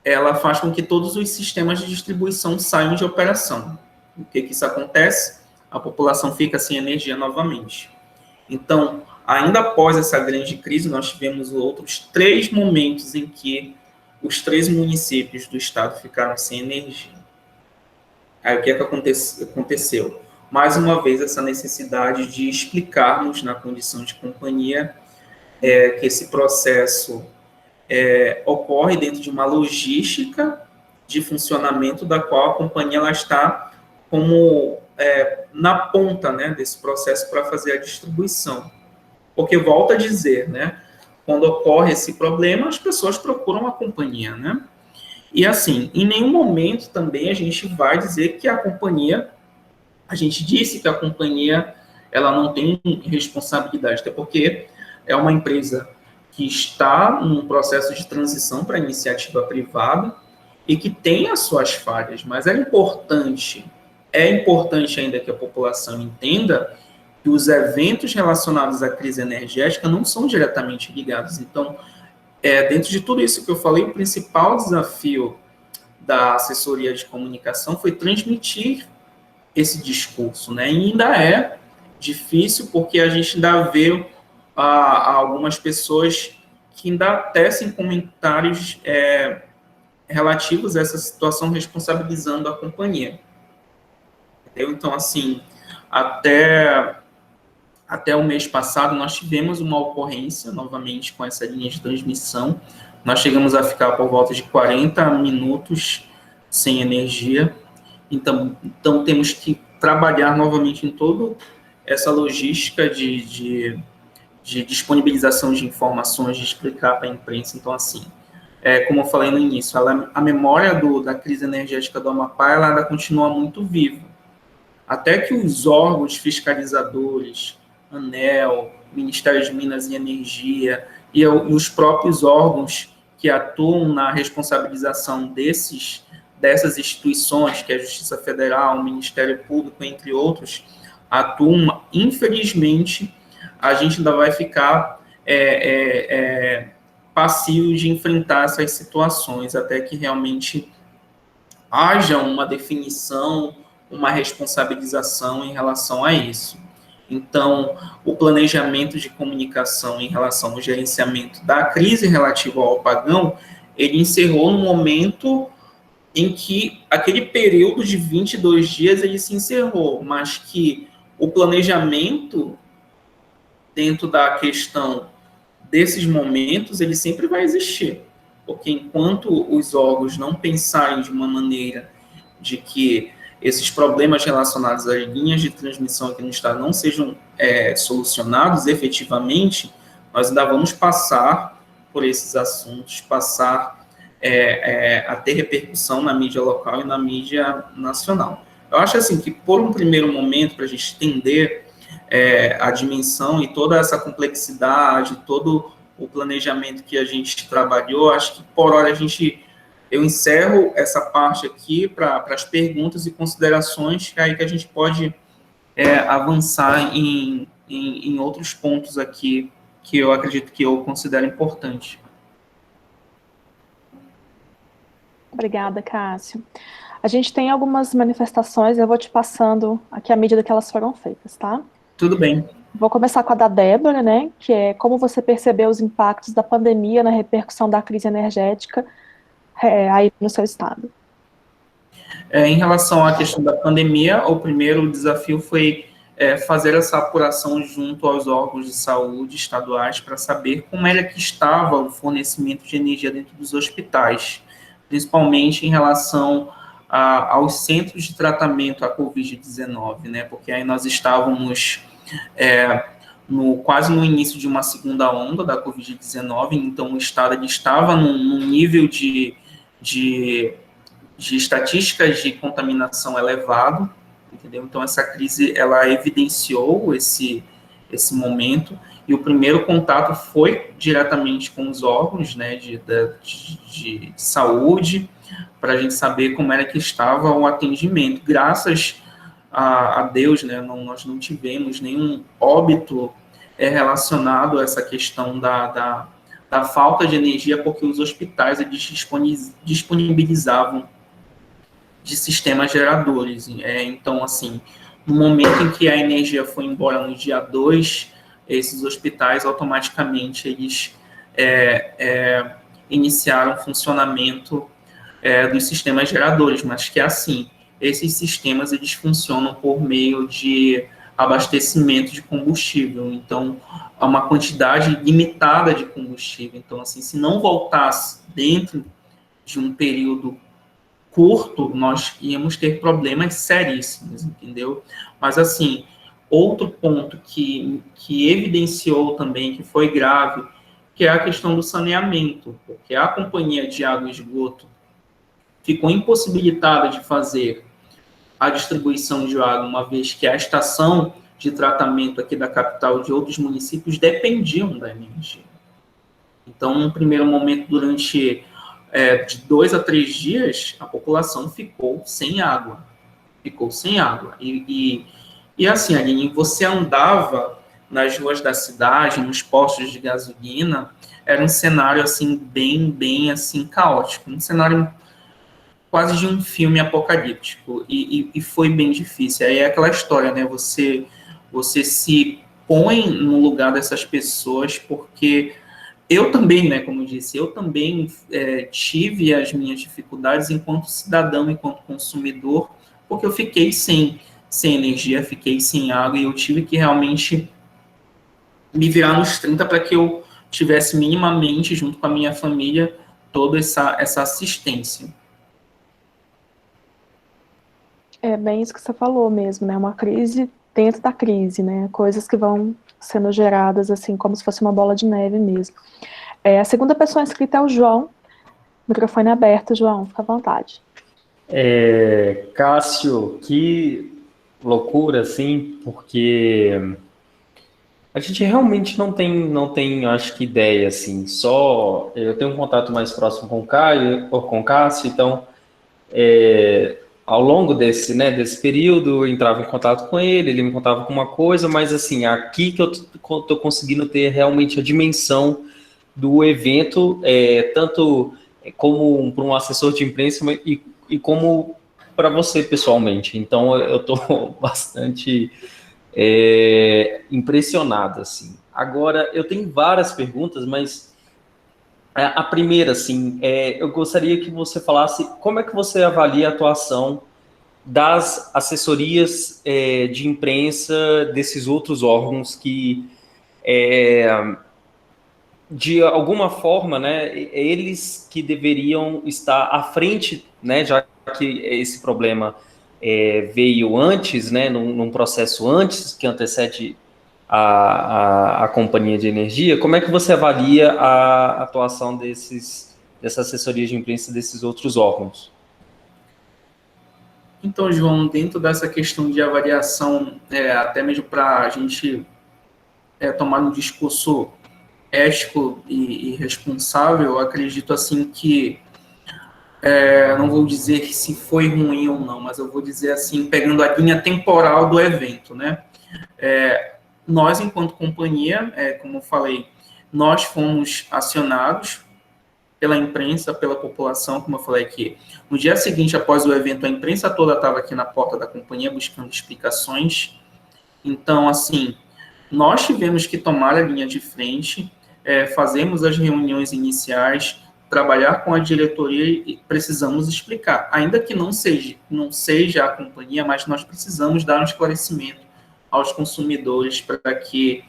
ela faz com que todos os sistemas de distribuição saiam de operação. O que isso acontece? A população fica sem energia novamente. Então, ainda após essa grande crise, nós tivemos outros 3 momentos em que os 3 municípios do estado ficaram sem energia. Aí, o que aconteceu? Mais uma vez, essa necessidade de explicarmos na condição de companhia que esse processo ocorre dentro de uma logística de funcionamento da qual a companhia ela está como na ponta, né, desse processo para fazer a distribuição. Porque, volto a dizer, né, quando ocorre esse problema, as pessoas procuram a companhia, né? E, assim, em nenhum momento também a gente vai dizer que a companhia, a gente disse que a companhia, ela não tem responsabilidade, até porque é uma empresa que está num processo de transição para a iniciativa privada e que tem as suas falhas, mas é importante ainda que a população entenda que os eventos relacionados à crise energética não são diretamente ligados. Então, dentro de tudo isso que eu falei, o principal desafio da assessoria de comunicação foi transmitir esse discurso, né? E ainda é difícil, porque a gente ainda vê algumas pessoas que ainda tecem comentários relativos a essa situação, responsabilizando a companhia. Entendeu? Então, assim, até o mês passado, nós tivemos uma ocorrência, novamente, com essa linha de transmissão. Nós chegamos a ficar por volta de 40 minutos sem energia. Então temos que trabalhar novamente em toda essa logística de disponibilização de informações, de explicar para a imprensa. Então, assim, como eu falei no início, a memória da crise energética do Amapá, ela ainda continua muito viva. Até que os órgãos fiscalizadores, ANEEL, Ministério de Minas e Energia, e os próprios órgãos que atuam na responsabilização dessas instituições, que é a Justiça Federal, o Ministério Público, entre outros, atuam, infelizmente, a gente ainda vai ficar passivo de enfrentar essas situações, até que realmente haja uma definição, uma responsabilização em relação a isso. Então, o planejamento de comunicação em relação ao gerenciamento da crise relativa ao apagão, ele encerrou no momento em que aquele período de 22 dias ele se encerrou, mas que o planejamento dentro da questão desses momentos, ele sempre vai existir, porque enquanto os órgãos não pensarem de uma maneira de que esses problemas relacionados às linhas de transmissão aqui no estado não sejam solucionados efetivamente, nós ainda vamos passar por esses assuntos, passar a ter repercussão na mídia local e na mídia nacional. Eu acho assim que, por um primeiro momento, para a gente entender a dimensão e toda essa complexidade, todo o planejamento que a gente trabalhou, acho que, por hora, eu encerro essa parte aqui para as perguntas e considerações, que aí que a gente pode avançar em outros pontos aqui que eu acredito que eu considero importante. Obrigada, Cássio. A gente tem algumas manifestações, eu vou te passando aqui à medida que elas foram feitas, tá? Tudo bem. Vou começar com a da Débora, né, que é como você percebeu os impactos da pandemia na repercussão da crise energética aí no seu estado. Em relação à questão da pandemia, o primeiro desafio foi fazer essa apuração junto aos órgãos de saúde estaduais para saber como era que estava o fornecimento de energia dentro dos hospitais, principalmente em relação aos centros de tratamento à Covid-19, né? Porque aí nós estávamos quase no início de uma segunda onda da Covid-19, então o estado ele estava num nível de estatísticas de contaminação elevado, entendeu? Então essa crise ela evidenciou esse momento, e o primeiro contato foi diretamente com os órgãos, né, de saúde, para a gente saber como era que estava o atendimento. Graças a Deus, né, nós não tivemos nenhum óbito relacionado a essa questão da falta de energia, porque os hospitais eles disponibilizavam de sistemas geradores. Então, assim, no momento em que a energia foi embora no dia 2, esses hospitais automaticamente eles iniciaram o funcionamento dos sistemas geradores, mas que assim, esses sistemas eles funcionam por meio de abastecimento de combustível, então há uma quantidade limitada de combustível, então assim, se não voltasse dentro de um período curto, nós íamos ter problemas seríssimos, entendeu? Mas assim, outro ponto que evidenciou também que foi grave, que é a questão do saneamento, porque a Companhia de Água e Esgoto ficou impossibilitada de fazer a distribuição de água, uma vez que a estação de tratamento aqui da capital e de outros municípios dependiam da energia. Então, num primeiro momento, durante de 2 a 3 dias, a população ficou sem água. Ficou sem água. E assim, Aline, você andava nas ruas da cidade, nos postos de gasolina, era um cenário assim bem assim caótico, um cenário quase de um filme apocalíptico, e foi bem difícil. Aí é aquela história, né? Você se põe no lugar dessas pessoas, porque eu também, né? Como eu disse, eu também tive as minhas dificuldades enquanto cidadão, enquanto consumidor, porque eu fiquei sem energia, fiquei sem água, e eu tive que realmente me virar nos 30 para que eu tivesse minimamente, junto com a minha família, toda essa assistência. É bem isso que você falou mesmo, né? Uma crise dentro da crise, né? Coisas que vão sendo geradas, assim, como se fosse uma bola de neve mesmo. A segunda pessoa inscrita é o João. Microfone aberto, João, fica à vontade. Cássio, que loucura, assim, porque a gente realmente não tem, acho que ideia, assim, só eu tenho um contato mais próximo com o Caio, ou com o Cássio, então ao longo desse período, eu entrava em contato com ele me contava com uma coisa, mas assim, aqui que eu tô conseguindo ter realmente a dimensão do evento, tanto como para um assessor de imprensa e como para você pessoalmente. Então, eu estou bastante impressionado, assim. Agora, eu tenho várias perguntas, mas a primeira, assim, eu gostaria que você falasse como é que você avalia a atuação das assessorias de imprensa desses outros órgãos que, de alguma forma, né, eles que deveriam estar à frente, né, já que esse problema veio antes, né, num processo antes que antecede a companhia de energia. Como é que você avalia a atuação dessa assessoria de imprensa desses outros órgãos? Então, João, dentro dessa questão de avaliação, até mesmo para a gente tomar um discurso ético e responsável, eu acredito assim que, não vou dizer se foi ruim ou não, mas eu vou dizer assim, pegando a linha temporal do evento, né? Nós, enquanto companhia, como eu falei, nós fomos acionados pela imprensa, pela população, como eu falei aqui. No dia seguinte, após o evento, a imprensa toda estava aqui na porta da companhia buscando explicações. Então, assim, nós tivemos que tomar a linha de frente, fazemos as reuniões iniciais, trabalhar com a diretoria e precisamos explicar. Ainda que não seja a companhia, mas nós precisamos dar um esclarecimento aos consumidores para que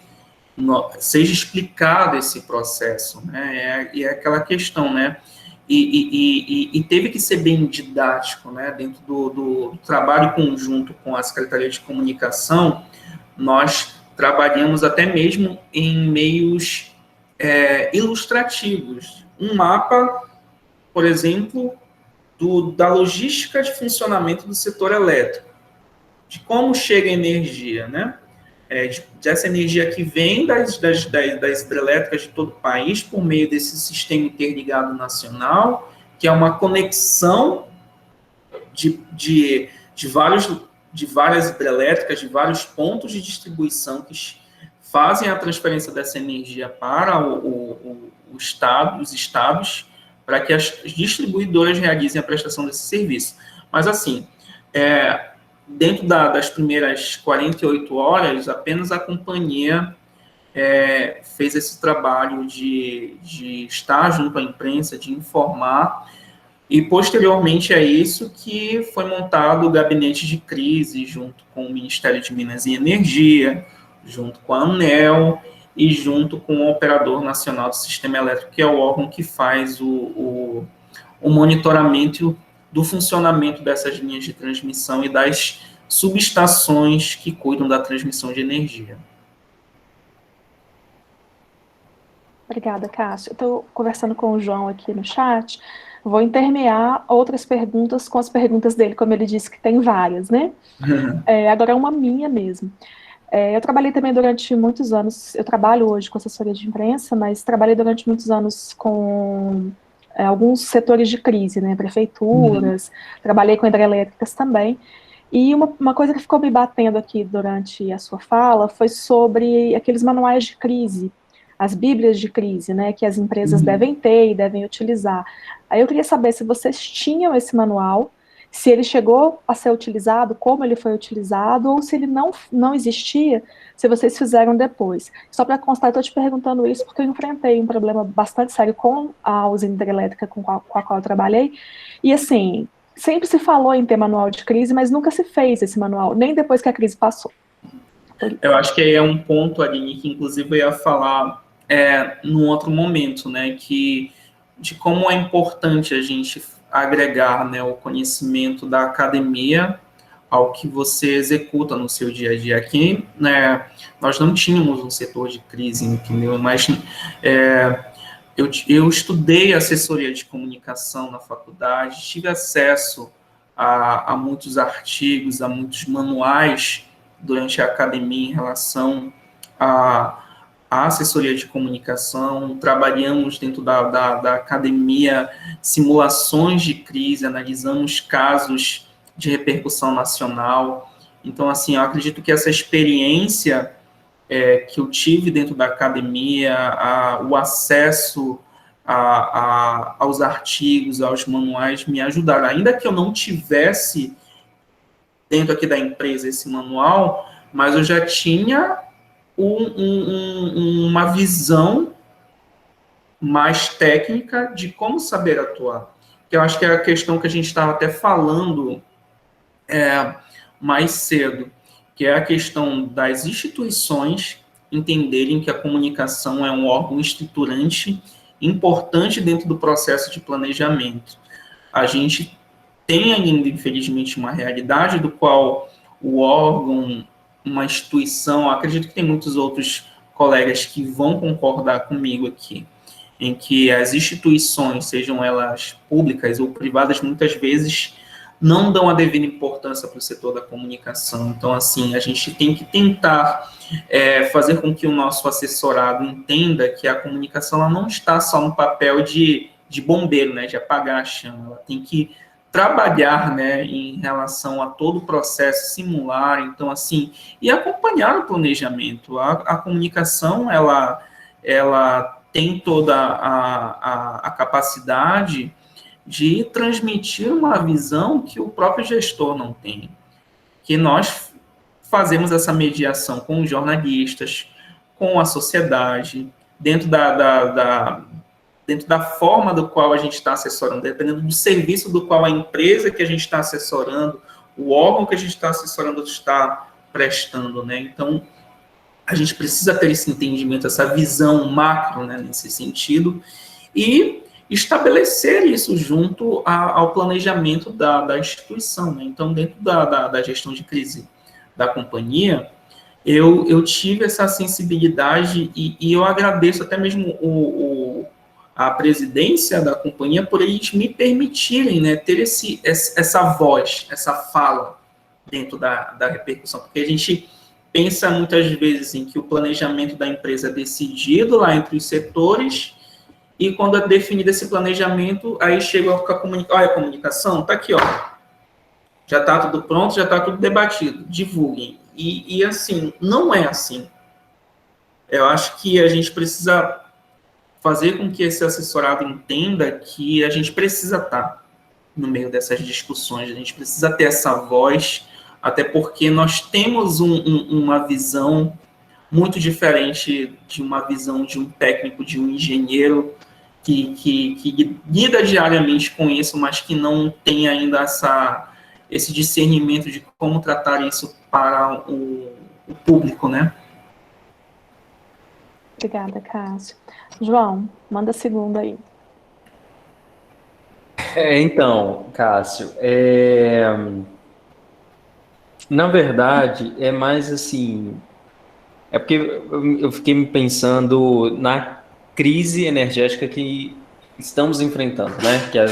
seja explicado esse processo, né? E é aquela questão, né? E teve que ser bem didático, né? Dentro do trabalho conjunto com a Secretaria de Comunicação, nós trabalhamos até mesmo em meios ilustrativos. Um mapa, por exemplo, da logística de funcionamento do setor elétrico, de como chega a energia, né? Dessa energia que vem das hidrelétricas de todo o país por meio desse sistema interligado nacional, que é uma conexão de várias hidrelétricas, de vários pontos de distribuição que fazem a transferência dessa energia para o estado, os estados, para que as distribuidoras realizem a prestação desse serviço. Mas, assim, dentro das primeiras 48 horas, apenas a companhia fez esse trabalho de estar junto à imprensa, de informar, e posteriormente a isso que foi montado o gabinete de crise junto com o Ministério de Minas e Energia, junto com a ANEEL e junto com o Operador Nacional do Sistema Elétrico, que é o órgão que faz o monitoramento do funcionamento dessas linhas de transmissão e das subestações que cuidam da transmissão de energia. Obrigada, Cássio. Estou conversando com o João aqui no chat. Vou intermear outras perguntas com as perguntas dele, como ele disse que tem várias, né? Agora é uma minha mesmo. Eu trabalhei também durante muitos anos, eu trabalho hoje com assessoria de imprensa, mas trabalhei durante muitos anos com alguns setores de crise, né? Prefeituras, trabalhei com hidrelétricas também. E uma coisa que ficou me batendo aqui durante a sua fala foi sobre aqueles manuais de crise, as bíblias de crise, né, que as empresas devem ter e devem utilizar. Aí eu queria saber se vocês tinham esse manual, se ele chegou a ser utilizado, como ele foi utilizado, ou se ele não existia, se vocês fizeram depois. Só para constar, eu estou te perguntando isso porque eu enfrentei um problema bastante sério com a usina hidrelétrica com a qual eu trabalhei, e assim, sempre se falou em ter manual de crise, mas nunca se fez esse manual, nem depois que a crise passou. Eu acho que aí é um ponto, Aline, que inclusive eu ia falar num outro momento, né, de como é importante a gente agregar, né, o conhecimento da academia ao que você executa no seu dia a dia. Aqui, né, nós não tínhamos um setor de crise, entendeu? Mas eu estudei assessoria de comunicação na faculdade, tive acesso a muitos artigos, a muitos manuais durante a academia em relação a assessoria de comunicação, trabalhamos dentro da academia simulações de crise, analisamos casos de repercussão nacional. Então, assim, eu acredito que essa experiência que eu tive dentro da academia, o acesso aos artigos, aos manuais, me ajudaram. Ainda que eu não tivesse dentro aqui da empresa esse manual, mas eu já tinha uma visão mais técnica de como saber atuar. Que eu acho que é a questão que a gente estava até falando mais cedo, que é a questão das instituições entenderem que a comunicação é um órgão estruturante importante dentro do processo de planejamento. A gente tem ainda, infelizmente, uma realidade do qual o órgão, uma instituição, acredito que tem muitos outros colegas que vão concordar comigo aqui, em que as instituições, sejam elas públicas ou privadas, muitas vezes não dão a devida importância para o setor da comunicação. Então, assim, a gente tem que tentar fazer com que o nosso assessorado entenda que a comunicação ela não está só no papel de bombeiro, né, de apagar a chama, ela tem que trabalhar, né, em relação a todo o processo, simular, então, assim, e acompanhar o planejamento. A comunicação, ela tem toda a capacidade de transmitir uma visão que o próprio gestor não tem, que nós fazemos essa mediação com os jornalistas, com a sociedade, dentro da forma do qual a gente está assessorando, dependendo do serviço do qual a empresa que a gente está assessorando, o órgão que a gente está assessorando está prestando, né? Então, a gente precisa ter esse entendimento, essa visão macro, né, nesse sentido, e estabelecer isso junto ao planejamento da instituição, né? Então, dentro da gestão de crise da companhia, eu tive essa sensibilidade e eu agradeço até mesmo a presidência da companhia por eles me permitirem, né, ter essa voz, essa fala dentro da repercussão, porque a gente pensa muitas vezes em que o planejamento da empresa é decidido lá entre os setores e quando é definido esse planejamento, aí chega a comunicação, olha a comunicação, tá aqui, ó, já está tudo pronto, já está tudo debatido, divulguem. E assim, não é assim. Eu acho que a gente precisa fazer com que esse assessorado entenda que a gente precisa estar no meio dessas discussões, a gente precisa ter essa voz, até porque nós temos uma visão muito diferente de uma visão de um técnico, de um engenheiro que lida diariamente com isso, mas que não tem ainda esse discernimento de como tratar isso para o público, né? Obrigada, Cássio. João, manda a segunda aí. Então, Cássio, na verdade, é mais assim, é porque eu fiquei me pensando na crise energética que estamos enfrentando, né? Que é,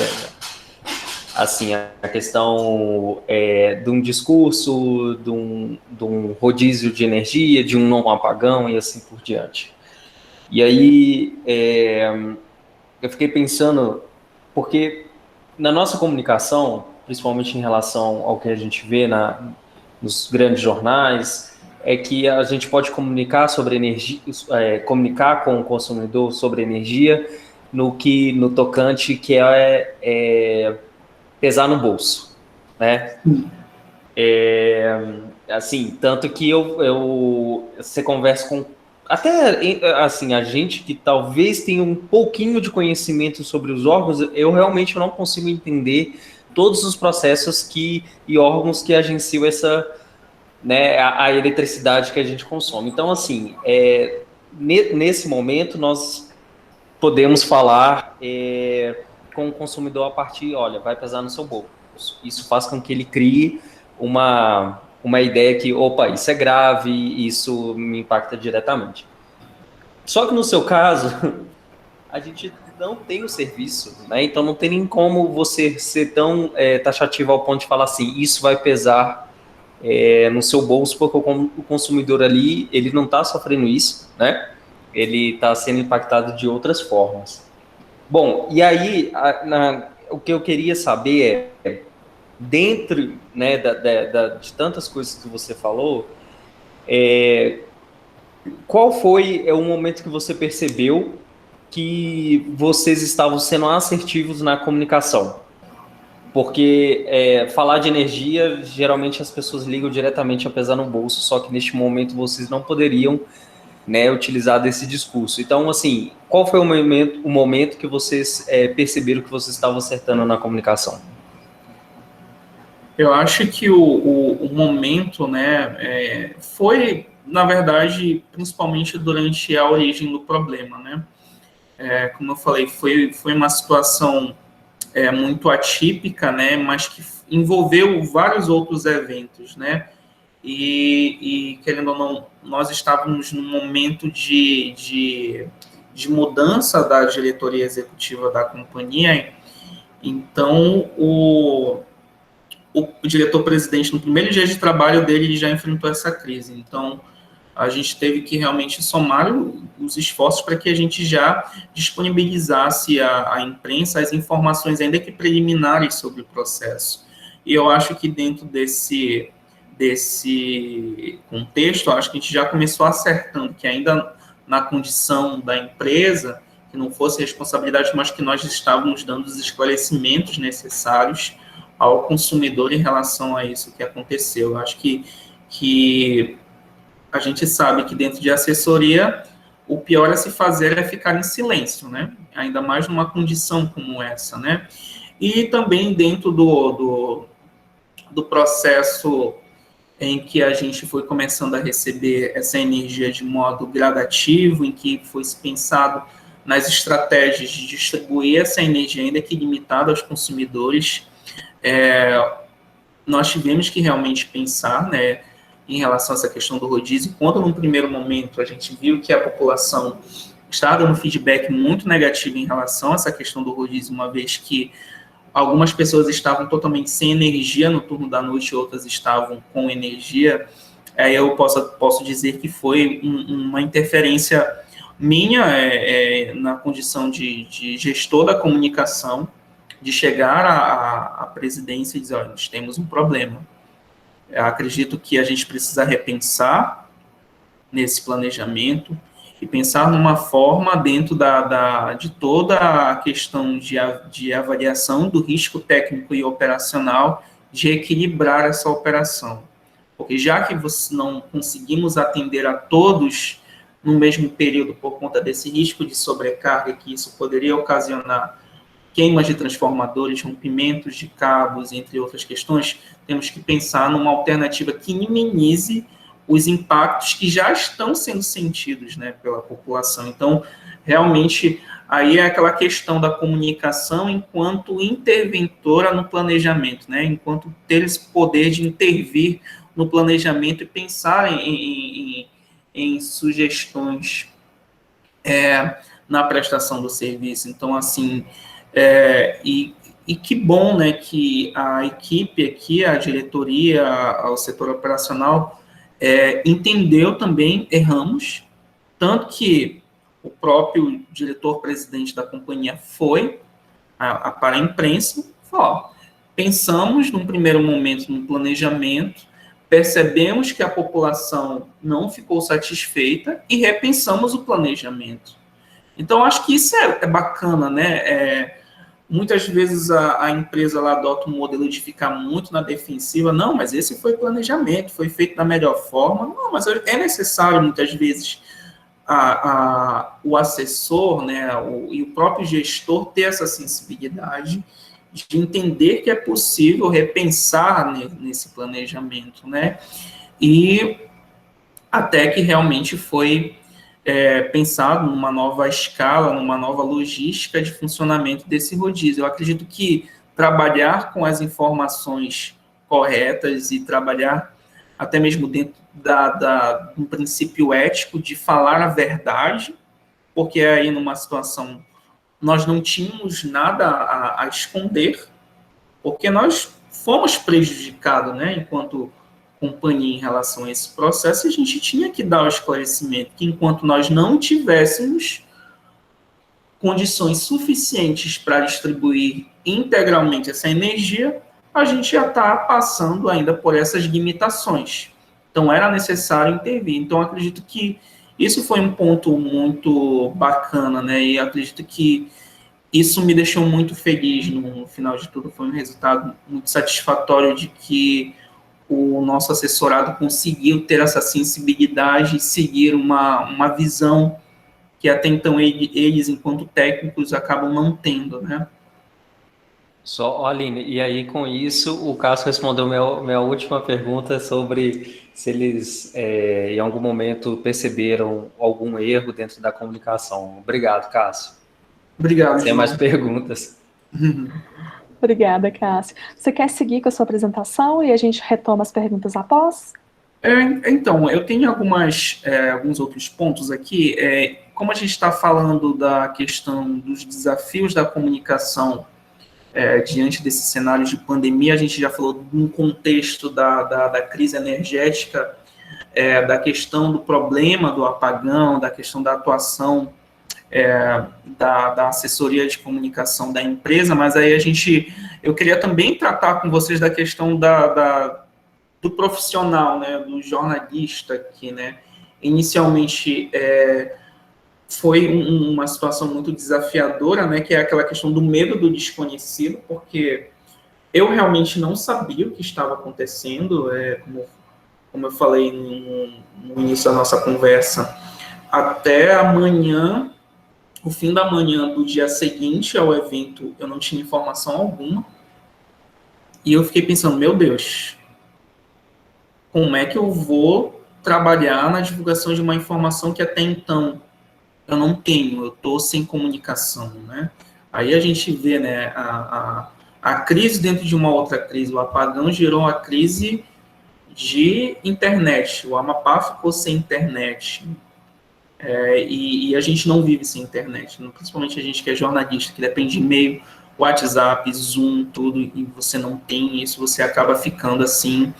assim, a questão de um discurso, de um rodízio de energia, de um não apagão e assim por diante. E aí, eu fiquei pensando, porque na nossa comunicação, principalmente em relação ao que a gente vê nos grandes jornais, é que a gente pode comunicar sobre energia, comunicar com o consumidor sobre energia no tocante que é pesar no bolso, né? Assim, tanto que você conversa com até assim a gente que talvez tenha um pouquinho de conhecimento sobre os órgãos, eu realmente não consigo entender todos os processos e órgãos que agenciam essa, né, a eletricidade que a gente consome. Então, assim, nesse momento nós podemos falar com o consumidor a partir, olha, vai pesar no seu bolso. Isso faz com que ele crie uma ideia que, opa, isso é grave, isso me impacta diretamente. Só que no seu caso, a gente não tem o serviço, né? Então não tem nem como você ser tão taxativo ao ponto de falar assim, isso vai pesar no seu bolso, porque o consumidor ali, ele não está sofrendo isso, né? Ele está sendo impactado de outras formas. Bom, e aí, o que eu queria saber dentro, né, de tantas coisas que você falou, qual foi o momento que você percebeu que vocês estavam sendo assertivos na comunicação? Porque falar de energia, geralmente as pessoas ligam diretamente a pesar no bolso, só que neste momento vocês não poderiam, né, utilizar desse discurso. Então, assim, qual foi o momento que vocês perceberam que vocês estavam acertando na comunicação? Eu acho que o momento, né, foi, na verdade, principalmente durante a origem do problema, né? Como eu falei, foi uma situação muito atípica, né, mas que envolveu vários outros eventos, né? E querendo ou não, nós estávamos num momento de mudança da diretoria executiva da companhia, então o diretor-presidente, no primeiro dia de trabalho dele, ele já enfrentou essa crise. Então, a gente teve que realmente somar os esforços para que a gente já disponibilizasse à imprensa as informações, ainda que preliminares, sobre o processo. E eu acho que dentro desse contexto, acho que a gente já começou acertando, que ainda na condição da empresa, que não fosse responsabilidade, mas que nós estávamos dando os esclarecimentos necessários ao consumidor em relação a isso que aconteceu. Eu acho que a gente sabe que dentro de assessoria, o pior a se fazer é ficar em silêncio, né? Ainda mais numa condição como essa, né? E também dentro do processo em que a gente foi começando a receber essa energia de modo gradativo, em que foi pensado nas estratégias de distribuir essa energia, ainda que limitada aos consumidores, nós tivemos que realmente pensar, né, em relação a essa questão do rodízio. Quando, num primeiro momento, a gente viu que a população estava dando feedback muito negativo em relação a essa questão do rodízio, uma vez que algumas pessoas estavam totalmente sem energia no turno da noite, outras estavam com energia, aí eu posso dizer que foi uma interferência minha na condição de gestor da comunicação, de chegar à presidência e dizer, olha, nós temos um problema. Eu acredito que a gente precisa repensar nesse planejamento e pensar numa forma dentro de toda a questão de avaliação do risco técnico e operacional, de equilibrar essa operação. Porque já que não conseguimos atender a todos no mesmo período por conta desse risco de sobrecarga que isso poderia ocasionar, queimas de transformadores, rompimentos de cabos, entre outras questões, temos que pensar numa alternativa que minimize os impactos que já estão sendo sentidos, né, pela população. Então, realmente, aí é aquela questão da comunicação enquanto interventora no planejamento, né, enquanto ter esse poder de intervir no planejamento e pensar em sugestões na prestação do serviço. Então, assim, e que bom, né, que a equipe aqui, a diretoria, o setor operacional, entendeu também, erramos, tanto que o próprio diretor-presidente da companhia foi para a imprensa e falou: pensamos num primeiro momento no planejamento, percebemos que a população não ficou satisfeita e repensamos o planejamento. Então, acho que isso é bacana, né? Muitas vezes a empresa ela adota um modelo de ficar muito na defensiva. Não, mas esse foi planejamento, foi feito da melhor forma. Não, mas é necessário, muitas vezes, o assessor, né, e o próprio gestor ter essa sensibilidade de entender que é possível repensar nesse planejamento, né? E até que realmente foi pensado numa nova escala, numa nova logística de funcionamento desse rodízio. Eu acredito que trabalhar com as informações corretas e trabalhar até mesmo dentro de um princípio ético de falar a verdade, porque aí numa situação nós não tínhamos nada a esconder, porque nós fomos prejudicados, né, enquanto companhia em relação a esse processo, a gente tinha que dar o esclarecimento que enquanto nós não tivéssemos condições suficientes para distribuir integralmente essa energia, a gente já está passando ainda por essas limitações. Então, era necessário intervir. Então, acredito que isso foi um ponto muito bacana, né? E acredito que isso me deixou muito feliz no final de tudo. Foi um resultado muito satisfatório de que o nosso assessorado conseguiu ter essa sensibilidade e seguir uma visão que até então eles, enquanto técnicos, acabam não tendo, né? Só, Aline, e aí com isso o Cássio respondeu minha última pergunta sobre se eles em algum momento perceberam algum erro dentro da comunicação. Obrigado, Cássio. Obrigado, Sem mais perguntas. Obrigada, Cássio. Você quer seguir com a sua apresentação e a gente retoma as perguntas após? Então, eu tenho alguns outros pontos aqui. Como a gente está falando da questão dos desafios da comunicação diante desse cenário de pandemia, a gente já falou de um contexto da crise energética, da questão do problema do apagão, da questão da atuação da assessoria de comunicação da empresa, mas aí eu queria também tratar com vocês da questão do profissional, né, do jornalista aqui, né. Inicialmente foi uma situação muito desafiadora, né, que é aquela questão do medo do desconhecido, porque eu realmente não sabia o que estava acontecendo, como eu falei no início da nossa conversa, até amanhã, o fim da manhã do dia seguinte ao evento, eu não tinha informação alguma, e eu fiquei pensando, meu Deus, como é que eu vou trabalhar na divulgação de uma informação que até então eu não tenho, eu estou sem comunicação, né? Aí a gente vê, né, a crise dentro de uma outra crise. O apagão gerou a crise de internet. O Amapá ficou sem internet. E a gente não vive sem internet, principalmente a gente que é jornalista, que depende de e-mail, WhatsApp, Zoom, tudo, e você não tem isso, você acaba ficando assim,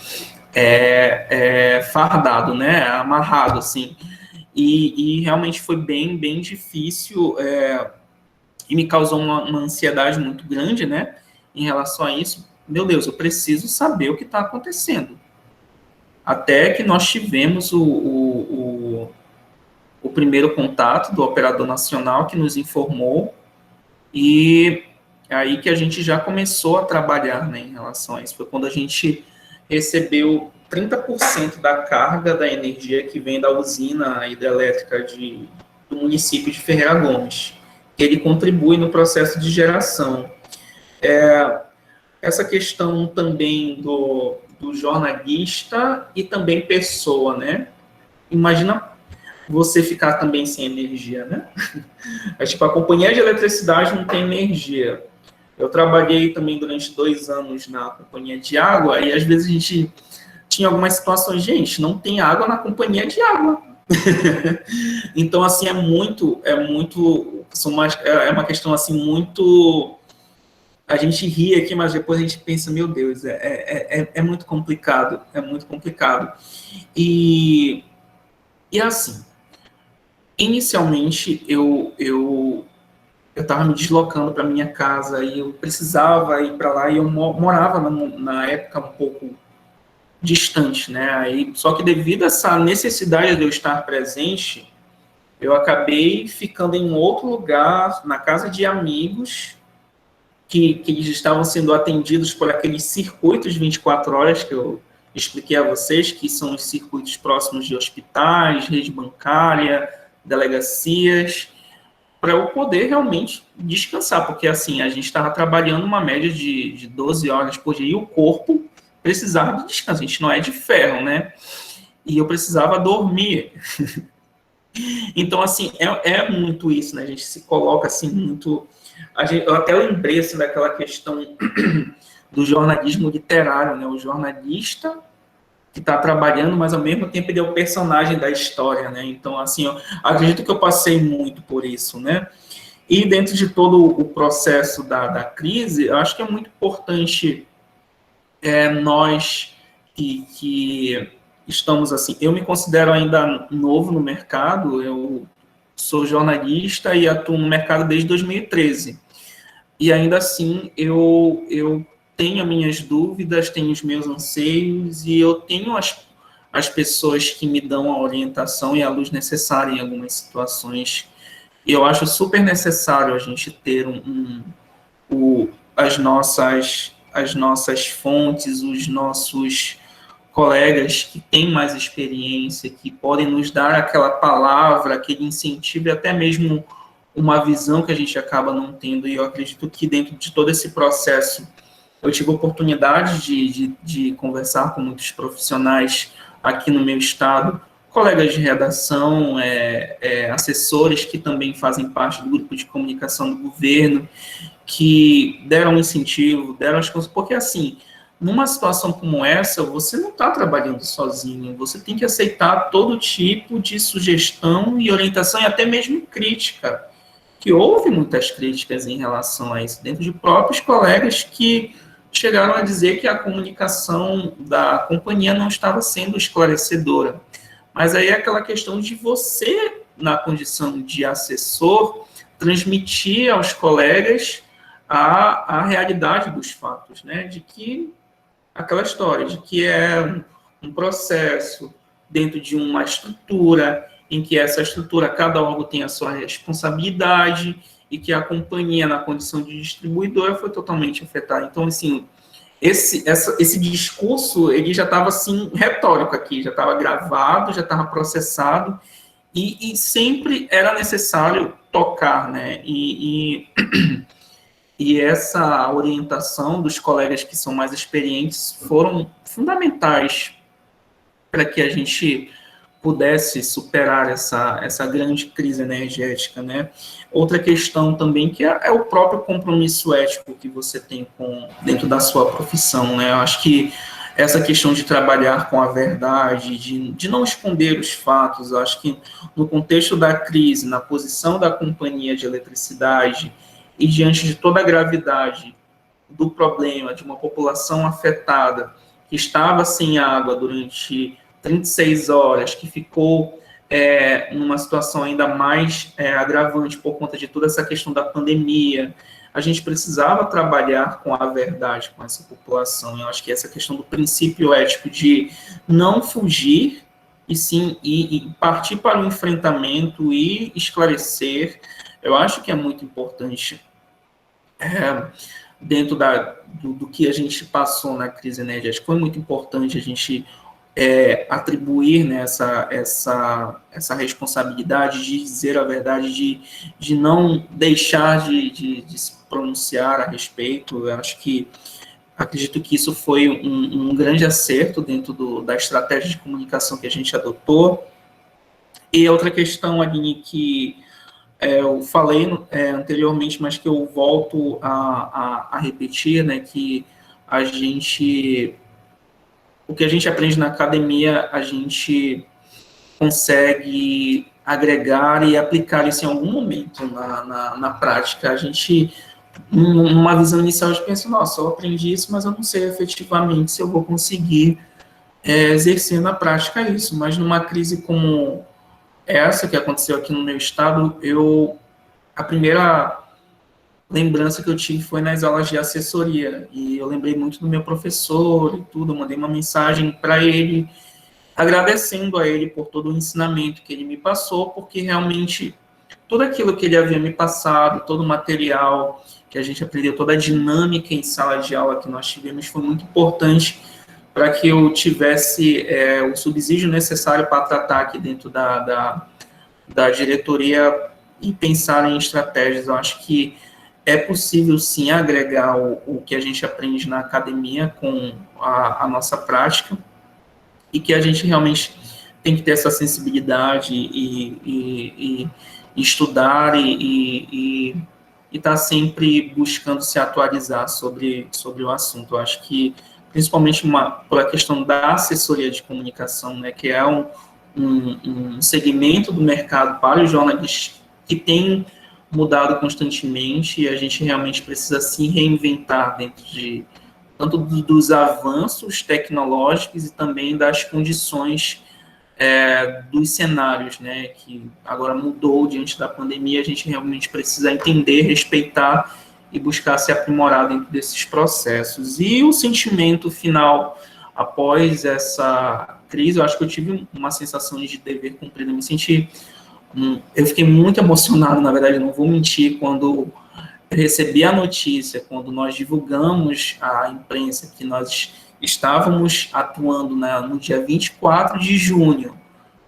fardado, né, amarrado, assim, e realmente foi bem difícil, e me causou uma ansiedade muito grande, né, em relação a isso. Meu Deus, eu preciso saber o que está acontecendo. Até que nós tivemos o o primeiro contato do operador nacional que nos informou, e aí que a gente já começou a trabalhar, né, em relação a isso. Foi quando a gente recebeu 30% da carga da energia que vem da usina hidrelétrica do município de Ferreira Gomes. Ele contribui no processo de geração. Essa questão também do jornalista e também pessoa, né? Imagina você ficar também sem energia, né? Tipo, a companhia de eletricidade não tem energia. Eu trabalhei também durante 2 anos na companhia de água, e às vezes a gente tinha algumas situações, gente, não tem água na companhia de água. Então, assim, é uma questão, assim, muito... A gente ri aqui, mas depois a gente pensa, meu Deus, é muito complicado, é muito complicado. E assim, inicialmente, eu estava me deslocando para minha casa e eu precisava ir para lá, e eu morava na época um pouco distante, né? Aí, só que devido a essa necessidade de eu estar presente, eu acabei ficando em outro lugar, na casa de amigos, que eles estavam sendo atendidos por aqueles circuitos 24 horas que eu expliquei a vocês, que são os circuitos próximos de hospitais, rede bancária, delegacias, para eu poder realmente descansar, porque assim, a gente estava trabalhando uma média de 12 horas por dia, e o corpo precisava de descanso, a gente não é de ferro, né? E eu precisava dormir. Então, assim, é muito isso, né? A gente se coloca, assim, muito... eu até lembrei, assim, daquela questão do jornalismo literário, né? O jornalista que está trabalhando, mas ao mesmo tempo ele é o personagem da história, né? Então, assim, eu acredito que eu passei muito por isso, né? E dentro de todo o processo da crise, eu acho que é muito importante nós que estamos, assim, eu me considero ainda novo no mercado, eu sou jornalista e atuo no mercado desde 2013. E ainda assim, eu tenho as minhas dúvidas, tenho os meus anseios, e eu tenho as pessoas que me dão a orientação e a luz necessária em algumas situações. E eu acho super necessário a gente ter as nossas fontes, os nossos colegas que têm mais experiência, que podem nos dar aquela palavra, aquele incentivo e até mesmo uma visão que a gente acaba não tendo. E eu acredito que dentro de todo esse processo eu tive a oportunidade de conversar com muitos profissionais aqui no meu estado, colegas de redação, assessores que também fazem parte do grupo de comunicação do governo, que deram incentivo, deram as coisas, porque assim, numa situação como essa, você não está trabalhando sozinho, você tem que aceitar todo tipo de sugestão e orientação, e até mesmo crítica, que houve muitas críticas em relação a isso, dentro de próprios colegas que chegaram a dizer que a comunicação da companhia não estava sendo esclarecedora. Mas aí é aquela questão de você, na condição de assessor, transmitir aos colegas a realidade dos fatos, né? De que aquela história de que é um processo dentro de uma estrutura, em que essa estrutura, cada órgão tem a sua responsabilidade, e que a companhia, na condição de distribuidora, foi totalmente afetada. Então, assim, esse discurso, ele já estava, assim, retórico aqui, já estava gravado, já estava processado, e sempre era necessário tocar, né? E essa orientação dos colegas que são mais experientes foram fundamentais para que a gente pudesse superar essa grande crise energética, né? Outra questão também que é o próprio compromisso ético que você tem dentro da sua profissão, né? Eu acho que essa questão de trabalhar com a verdade, de não esconder os fatos, eu acho que no contexto da crise, na posição da companhia de eletricidade e diante de toda a gravidade do problema de uma população afetada que estava sem água durante 36 horas, que ficou numa situação ainda mais agravante por conta de toda essa questão da pandemia, a gente precisava trabalhar com a verdade com essa população. Eu acho que essa questão do princípio ético de não fugir e sim e partir para o enfrentamento e esclarecer. Eu acho que é muito importante, dentro do que a gente passou na crise energética, foi muito importante a gente atribuir, né, essa responsabilidade de dizer a verdade, de não deixar de se pronunciar a respeito. Eu acho que acredito que isso foi um grande acerto dentro da estratégia de comunicação que a gente adotou. E outra questão, Aline, que eu falei anteriormente, mas que eu volto a repetir, né, que a gente, o que a gente aprende na academia, a gente consegue agregar e aplicar isso em algum momento na prática. A gente, numa visão inicial, a gente pensa, nossa, eu aprendi isso, mas eu não sei efetivamente se eu vou conseguir exercer na prática isso. Mas numa crise como essa que aconteceu aqui no meu estado, a primeira lembrança que eu tive foi nas aulas de assessoria, e eu lembrei muito do meu professor e tudo, eu mandei uma mensagem para ele, agradecendo a ele por todo o ensinamento que ele me passou, porque realmente tudo aquilo que ele havia me passado, todo o material que a gente aprendeu, toda a dinâmica em sala de aula que nós tivemos foi muito importante para que eu tivesse o subsídio necessário para tratar aqui dentro da diretoria e pensar em estratégias. Eu acho que é possível, sim, agregar o que a gente aprende na academia com a nossa prática, e que a gente realmente tem que ter essa sensibilidade e estudar e estar sempre buscando se atualizar sobre o assunto. Eu acho que, principalmente por a questão da assessoria de comunicação, né, que é um segmento do mercado para os jornalistas que tem mudado constantemente, e a gente realmente precisa se reinventar dentro tanto dos avanços tecnológicos e também das condições dos cenários, né, que agora mudou diante da pandemia. A gente realmente precisa entender, respeitar e buscar se aprimorar dentro desses processos. E o sentimento final após essa crise, eu acho que eu tive uma sensação de dever cumprido. Eu fiquei muito emocionado, na verdade, não vou mentir, quando eu recebi a notícia, quando nós divulgamos à imprensa que nós estávamos atuando no dia 24 de junho,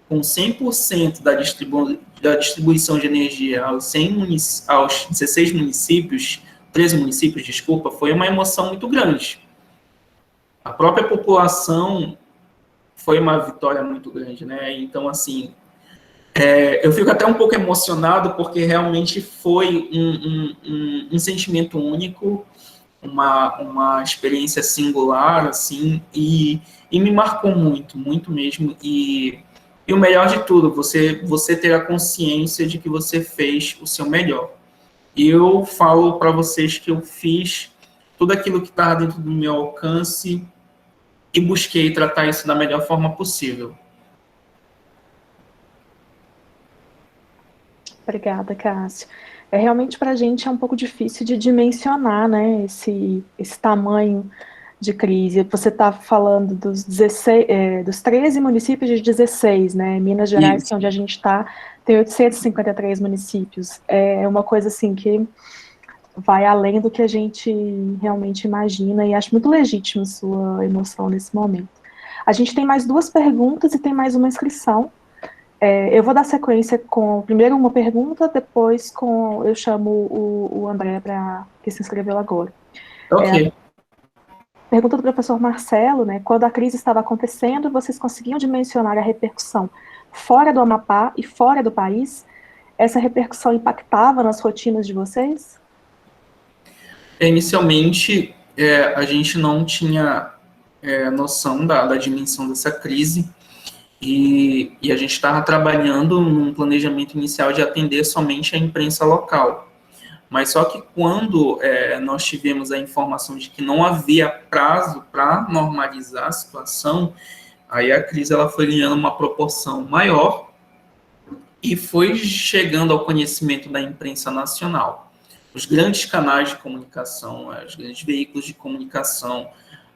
com 100% da distribuição de energia aos 16 municípios, 13 municípios, desculpa, foi uma emoção muito grande. A própria população foi uma vitória muito grande, né? Então, assim, eu fico até um pouco emocionado, porque realmente foi um sentimento único, uma experiência singular, assim, e me marcou muito, muito mesmo. E o melhor de tudo, você ter a consciência de que você fez o seu melhor. E eu falo para vocês que eu fiz tudo aquilo que estava dentro do meu alcance e busquei tratar isso da melhor forma possível. Obrigada, Cássio. Realmente para a gente é um pouco difícil de dimensionar, né, esse tamanho de crise. Você está falando dos 13 municípios de 16, né? Minas Gerais, que é onde a gente está, tem 853 municípios. É uma coisa assim que vai além do que a gente realmente imagina, e acho muito legítimo sua emoção nesse momento. A gente tem mais 2 perguntas e tem mais uma inscrição. Eu vou dar sequência com, primeiro uma pergunta, depois eu chamo o André, que se inscreveu agora. Ok. Pergunta do professor Marcelo, né, quando a crise estava acontecendo, vocês conseguiam dimensionar a repercussão fora do Amapá e fora do país? Essa repercussão impactava nas rotinas de vocês? Inicialmente, a gente não tinha noção da dimensão dessa crise, e a gente estava trabalhando num planejamento inicial de atender somente a imprensa local. Mas só que quando nós tivemos a informação de que não havia prazo para normalizar a situação, aí a crise ela foi ganhando uma proporção maior e foi chegando ao conhecimento da imprensa nacional. Os grandes canais de comunicação, os grandes veículos de comunicação,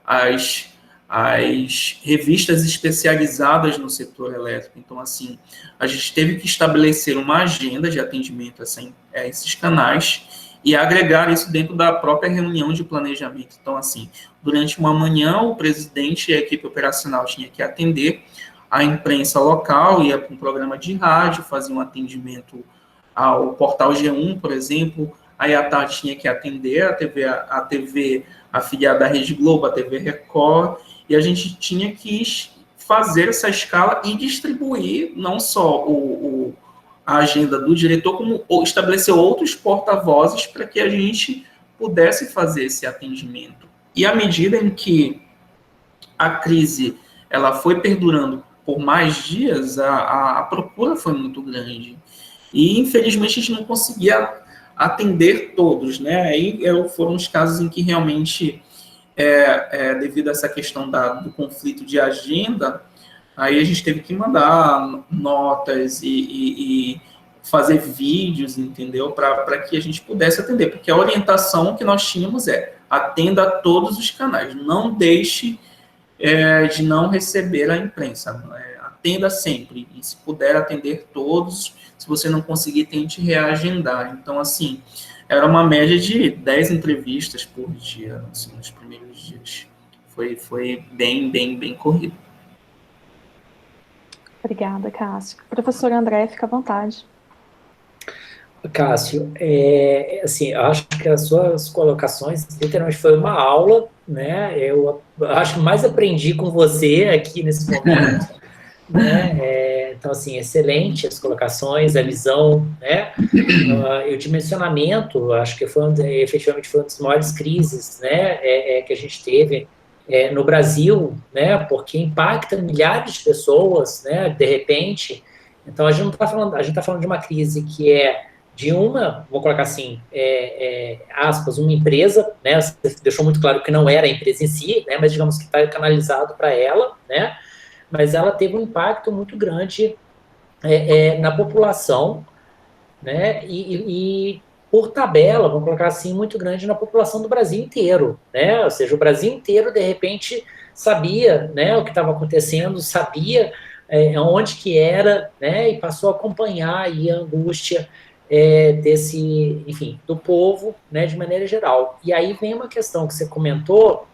as as revistas especializadas no setor elétrico. Então, assim, a gente teve que estabelecer uma agenda de atendimento a esses canais e agregar isso dentro da própria reunião de planejamento. Então, assim, durante uma manhã, o presidente e a equipe operacional tinha que atender a imprensa local, ia para um programa de rádio, fazia um atendimento ao portal G1, por exemplo, aí à tarde tinha que atender a TV afiliada da Rede Globo, a TV Record, e a gente tinha que fazer essa escala e distribuir não só a agenda do diretor, como estabelecer outros porta-vozes para que a gente pudesse fazer esse atendimento. E à medida em que a crise ela foi perdurando por mais dias, a procura foi muito grande. E, infelizmente, a gente não conseguia atender todos, né? Aí foram os casos em que realmente, devido a essa questão do conflito de agenda, aí a gente teve que mandar notas e fazer vídeos, entendeu? Para que a gente pudesse atender, porque a orientação que nós tínhamos atenda a todos os canais, não deixe de não receber a imprensa, atenda sempre, e se puder atender todos, se você não conseguir, tente reagendar. Então, assim, era uma média de 10 entrevistas por dia, assim, nos primeiros dias. Foi bem corrido. Obrigada, Cássio. Professor André, fica à vontade. Cássio, assim, eu acho que as suas colocações literalmente foi uma aula, né? Eu acho que mais aprendi com você aqui nesse momento, né? Então, assim, excelente as colocações, a visão, né? E o dimensionamento, acho que efetivamente foi uma das maiores crises, né? Que a gente teve no Brasil, né? Porque impacta milhares de pessoas, né? De repente. Então, a gente não está falando, a gente está falando de uma crise que de vou colocar assim, aspas, uma empresa, né, você deixou muito claro que não era a empresa em si, né, mas digamos que está canalizado para ela, né, mas ela teve um impacto muito grande na população, né, e por tabela, vamos colocar assim, muito grande na população do Brasil inteiro, né, ou seja, o Brasil inteiro, de repente, sabia, né, o que estava acontecendo, sabia onde que era, né, e passou a acompanhar aí a angústia enfim, do povo, né, de maneira geral. E aí vem uma questão que você comentou,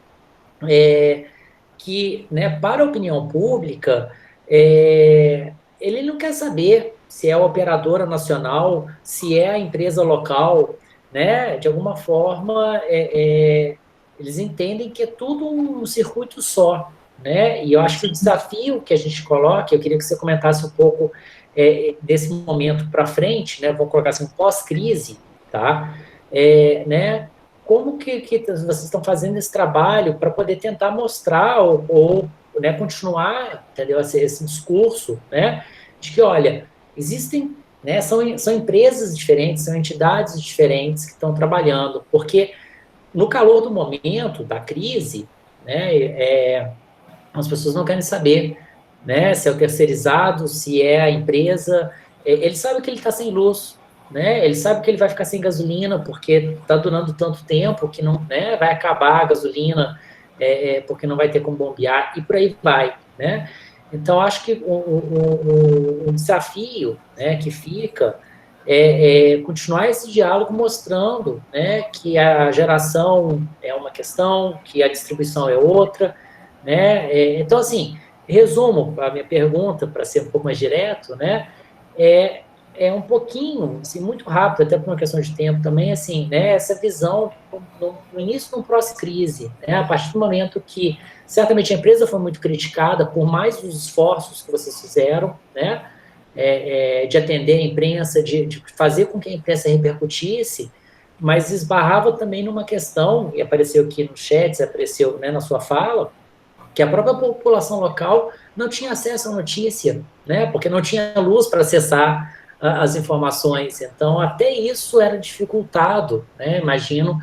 que, né, para a opinião pública, ele não quer saber se é a operadora nacional, se é a empresa local, né, de alguma forma, eles entendem que é tudo um circuito só, né, e eu acho que o desafio que a gente coloca, eu queria que você comentasse um pouco desse momento para frente, né, vou colocar assim, pós-crise, tá, né, como que vocês estão fazendo esse trabalho para poder tentar mostrar ou né, continuar, entendeu, esse discurso, né, de que, olha, existem, né, são empresas diferentes, são entidades diferentes que estão trabalhando, porque no calor do momento, da crise, né, as pessoas não querem saber, né, se é o terceirizado, se é a empresa, ele sabe que ele está sem luz, né, ele sabe que ele vai ficar sem gasolina, porque está durando tanto tempo que não, né, vai acabar a gasolina, porque não vai ter como bombear, e por aí vai, né. Então, acho que o desafio, né, que fica continuar esse diálogo mostrando, né, que a geração é uma questão, que a distribuição é outra, né, então, assim, resumo a minha pergunta, para ser um pouco mais direto, né, um pouquinho, assim, muito rápido, até por uma questão de tempo também, assim, né, essa visão no início de um pós-crise, né, a partir do momento que, certamente, a empresa foi muito criticada por mais os esforços que vocês fizeram, né, de atender a imprensa, de fazer com que a imprensa repercutisse, mas esbarrava também numa questão, e apareceu aqui no chat, apareceu, né, na sua fala, que a própria população local não tinha acesso à notícia, né, porque não tinha luz para acessar as informações, então até isso era dificultado, né, imagino,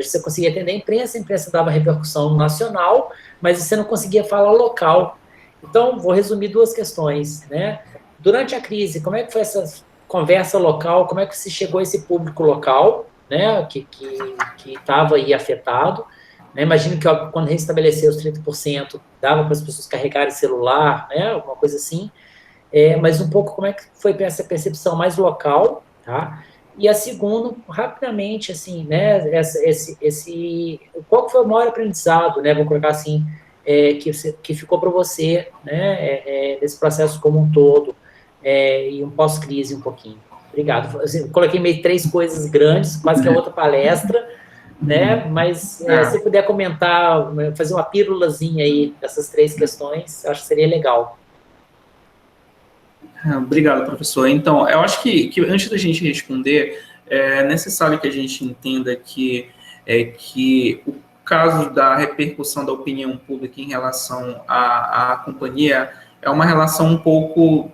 você conseguia atender a imprensa dava repercussão nacional, mas você não conseguia falar local. Então, vou resumir duas questões, né, durante a crise, como é que foi essa conversa local, como é que se chegou a esse público local, né, que estava aí afetado, né? Imagino que ó, quando restabeleceu os 30%, dava para as pessoas carregarem celular, né? Alguma coisa assim. Mas um pouco como é que foi essa percepção mais local, tá? E a segunda, rapidamente, assim, né? Qual que foi o maior aprendizado, né? Vou colocar assim, que ficou para você, né? Desse processo como um todo, e um pós-crise um pouquinho. Obrigado. Assim, coloquei meio 3 coisas grandes, quase que é outra palestra, né? Mas se puder comentar, fazer uma pílulazinha aí dessas 3 questões, acho que seria legal. Obrigado, professor. Então, eu acho que antes da gente responder, é necessário que a gente entenda que o caso da repercussão da opinião pública em relação à companhia é uma relação um pouco,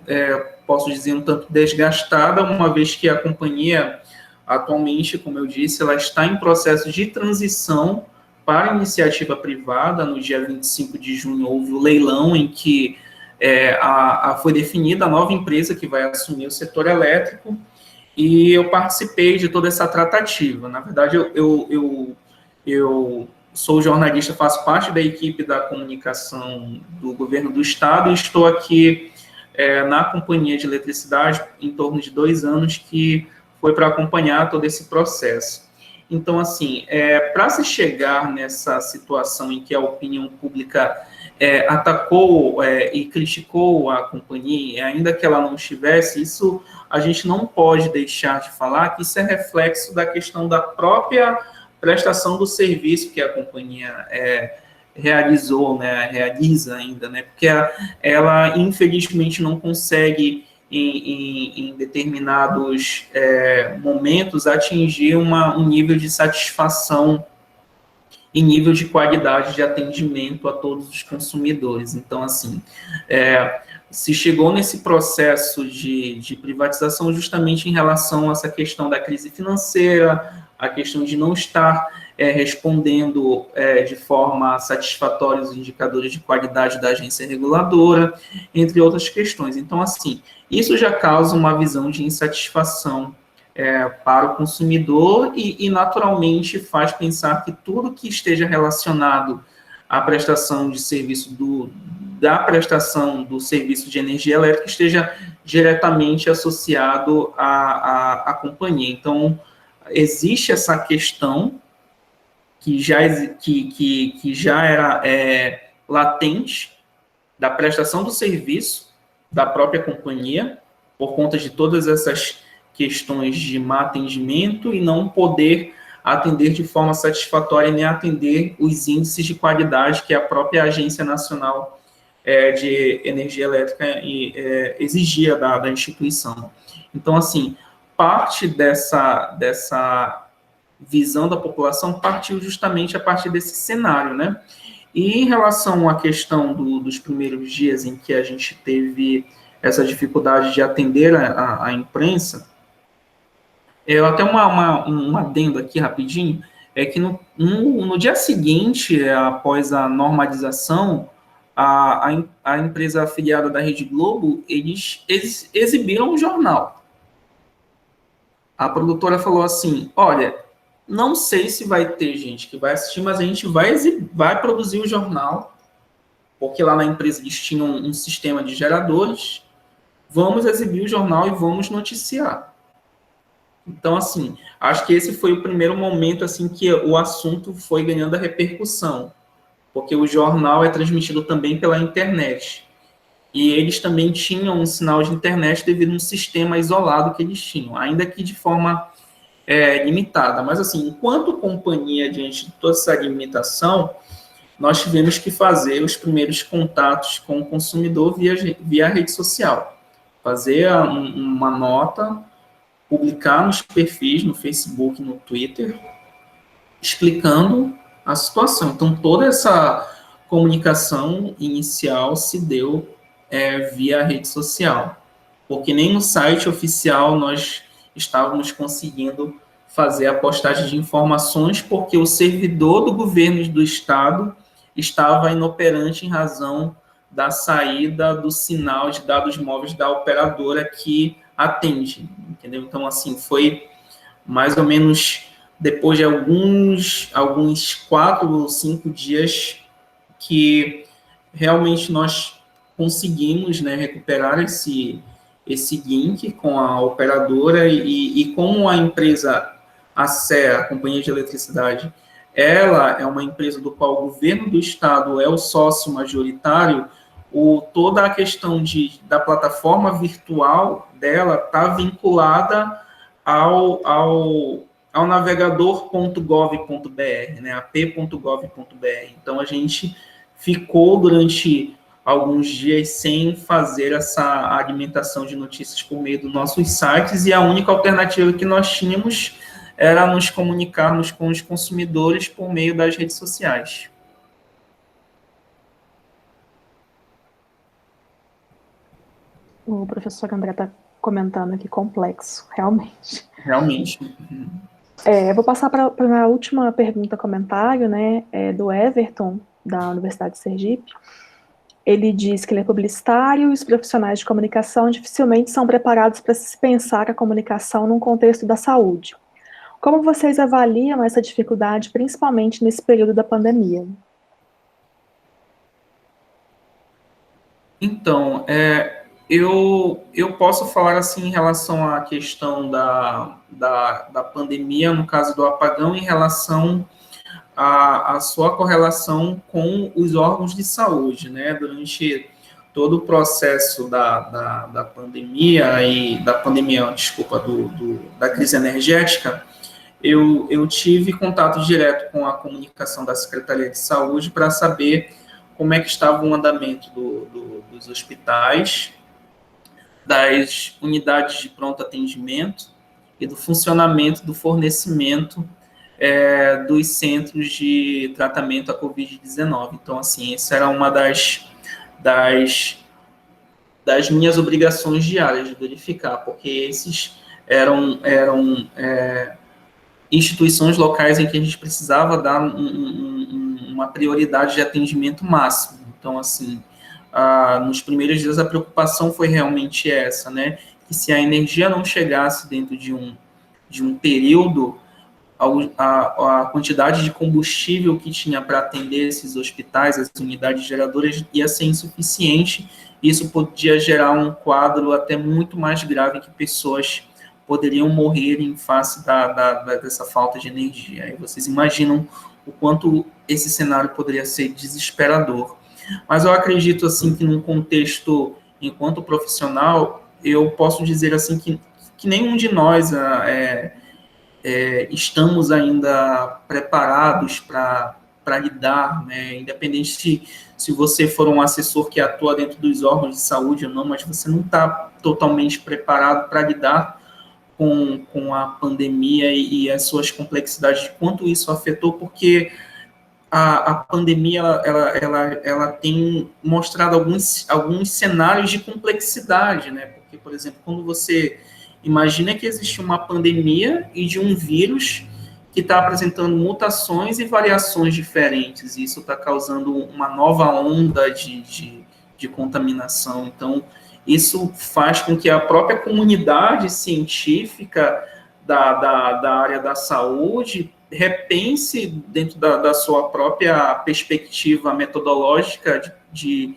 posso dizer, um tanto desgastada, uma vez que a companhia, atualmente, como eu disse, ela está em processo de transição para a iniciativa privada. No dia 25 de junho houve o leilão em que foi definida a nova empresa que vai assumir o setor elétrico, e eu participei de toda essa tratativa. Na verdade, eu sou jornalista, faço parte da equipe da comunicação do governo do estado e estou aqui na companhia de eletricidade em torno de 2 anos, que foi para acompanhar todo esse processo. Então, assim, para se chegar nessa situação em que a opinião pública atacou e criticou a companhia, ainda que ela não estivesse, isso a gente não pode deixar de falar que isso é reflexo da questão da própria prestação do serviço que a companhia realizou, né, realiza ainda, né, porque ela infelizmente não consegue em determinados momentos atingir um nível de satisfação e nível de qualidade de atendimento a todos os consumidores. Então, assim, se chegou nesse processo de privatização justamente em relação a essa questão da crise financeira, a questão de não estar respondendo de forma satisfatória os indicadores de qualidade da agência reguladora, entre outras questões. Então, assim, isso já causa uma visão de insatisfação para o consumidor e, naturalmente, faz pensar que tudo que esteja relacionado à prestação de serviço da prestação do serviço de energia elétrica esteja diretamente associado à companhia. Então, existe essa questão que já era latente da prestação do serviço da própria companhia, por conta de todas essas questões de má atendimento e não poder atender de forma satisfatória nem atender os índices de qualidade que a própria Agência Nacional de Energia Elétrica exigia da instituição. Então, assim, parte dessa visão da população partiu justamente a partir desse cenário, né? E em relação à questão dos primeiros dias em que a gente teve essa dificuldade de atender a imprensa, até um adendo aqui rapidinho, que no dia seguinte, após a normalização, a empresa afiliada da Rede Globo, eles exibiram um jornal. A produtora falou assim, olha, não sei se vai ter gente que vai assistir, mas a gente vai produzir o jornal, porque lá na empresa eles tinham um sistema de geradores, vamos exibir o jornal e vamos noticiar. Então, assim, acho que esse foi o primeiro momento assim que o assunto foi ganhando a repercussão, porque o jornal é transmitido também pela internet. E eles também tinham um sinal de internet devido a um sistema isolado que eles tinham, ainda que de forma limitada. Mas, assim, enquanto companhia, diante de toda essa limitação, nós tivemos que fazer os primeiros contatos com o consumidor via rede social. Fazer uma nota, publicar nos perfis, no Facebook, no Twitter, explicando a situação. Então, toda essa comunicação inicial se deu via rede social, porque nem no site oficial nós estávamos conseguindo fazer a postagem de informações, porque o servidor do governo do estado estava inoperante em razão da saída do sinal de dados móveis da operadora que atende, entendeu? Então, assim, foi mais ou menos depois de alguns 4 ou 5 dias que realmente nós conseguimos, né, recuperar esse link com a operadora e como a empresa, a CE, a Companhia de Eletricidade, ela é uma empresa do qual o governo do estado é o sócio majoritário, toda a questão da plataforma virtual dela está vinculada ao navegador.gov.br, né, ap.gov.br. Então, a gente ficou durante alguns dias sem fazer essa alimentação de notícias por meio dos nossos sites, e a única alternativa que nós tínhamos era nos comunicarmos com os consumidores por meio das redes sociais. O professor André está comentando aqui, complexo, realmente. Realmente. Eu vou passar para a última pergunta, comentário, né, do Everton, da Universidade de Sergipe. Ele diz que ele é publicitário e os profissionais de comunicação dificilmente são preparados para se pensar a comunicação num contexto da saúde. Como vocês avaliam essa dificuldade, principalmente nesse período da pandemia? Então, eu posso falar assim em relação à questão da pandemia, no caso do apagão, em relação à sua correlação com os órgãos de saúde, né? Durante todo o processo da pandemia desculpa, da crise energética, eu tive contato direto com a comunicação da Secretaria de Saúde para saber como é que estava o andamento dos hospitais, das unidades de pronto atendimento e do funcionamento do fornecimento dos centros de tratamento à Covid-19. Então, assim, essa era uma das minhas obrigações diárias de verificar, porque esses eram instituições locais em que a gente precisava dar uma prioridade de atendimento máximo. Então, assim, nos primeiros dias a preocupação foi realmente essa, né? Que se a energia não chegasse dentro de um período, a quantidade de combustível que tinha para atender esses hospitais, as unidades geradoras, ia ser insuficiente. Isso podia gerar um quadro até muito mais grave, que pessoas poderiam morrer em face dessa falta de energia. Aí vocês imaginam o quanto esse cenário poderia ser desesperador. Mas eu acredito, assim, que num contexto, enquanto profissional, eu posso dizer, assim, que nenhum de nós estamos ainda preparados para lidar, né? Independente se você for um assessor que atua dentro dos órgãos de saúde ou não, mas você não está totalmente preparado para lidar com a pandemia e as suas complexidades, de quanto isso afetou, porque a pandemia ela tem mostrado alguns cenários de complexidade, né? Porque, por exemplo, quando você imagina que existe uma pandemia e de um vírus que está apresentando mutações e variações diferentes, e isso está causando uma nova onda de contaminação. Então, isso faz com que a própria comunidade científica da área da saúde repense dentro da sua própria perspectiva metodológica de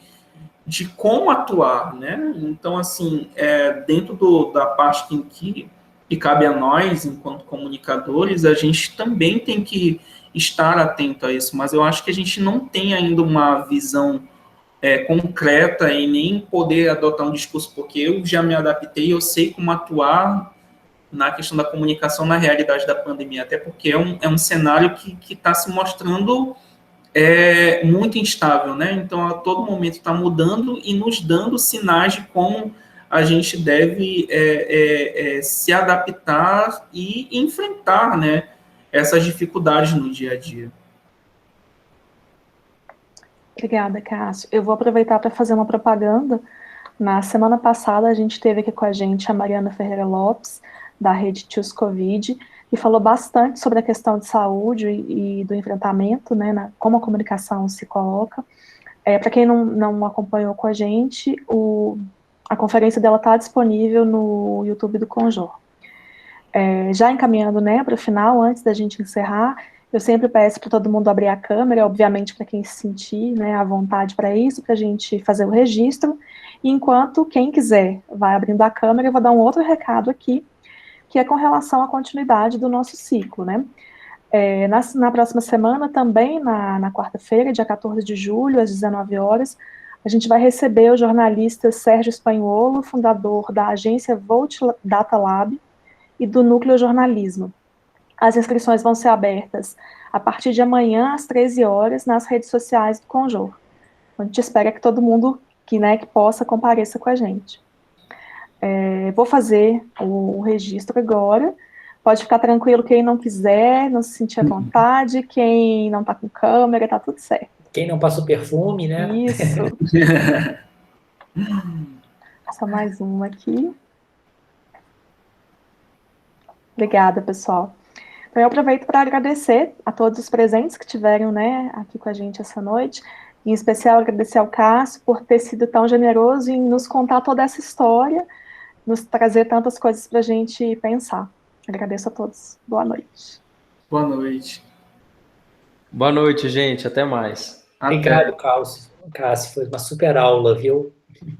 como atuar, né? Então, assim, dentro da parte que cabe a nós, enquanto comunicadores, a gente também tem que estar atento a isso, mas eu acho que a gente não tem ainda uma visão concreta e nem poder adotar um discurso, porque eu já me adaptei, eu sei como atuar na questão da comunicação na realidade da pandemia, até porque é um cenário que está se mostrando muito instável, né? Então, a todo momento está mudando e nos dando sinais de como a gente deve se adaptar e enfrentar, né, essas dificuldades no dia a dia. Obrigada, Cássio. Eu vou aproveitar para fazer uma propaganda. Na semana passada, a gente teve aqui com a gente a Mariana Ferreira Lopes, da rede Tios Covid, e falou bastante sobre a questão de saúde e do enfrentamento, né, como a comunicação se coloca. Para quem não acompanhou com a gente, a conferência dela está disponível no YouTube do Conjor. Já encaminhando, né, para o final, antes da gente encerrar, eu sempre peço para todo mundo abrir a câmera, obviamente para quem se sentir, né, à vontade para isso, para a gente fazer o registro. E enquanto quem quiser vai abrindo a câmera, eu vou dar um outro recado aqui, que é com relação à continuidade do nosso ciclo, né? Na próxima semana, também na quarta-feira, dia 14 de julho, às 19 horas, a gente vai receber o jornalista Sérgio Spanholo, fundador da agência Volt Data Lab e do Núcleo Jornalismo. As inscrições vão ser abertas a partir de amanhã, às 13 horas, nas redes sociais do Conjur. A gente espera que todo mundo que possa compareça com a gente. Vou fazer o registro agora. Pode ficar tranquilo quem não quiser, não se sentir à vontade, quem não está com câmera, tá tudo certo. Quem não passa o perfume, né? Isso. Só mais uma aqui. Obrigada, pessoal. Então, eu aproveito para agradecer a todos os presentes que tiveram, né, aqui com a gente essa noite. Em especial, agradecer ao Cássio por ter sido tão generoso em nos contar toda essa história, nos trazer tantas coisas para a gente pensar. Agradeço a todos. Boa noite. Boa noite. Boa noite, gente. Até mais. Obrigado, Cássio. Foi uma super aula, viu?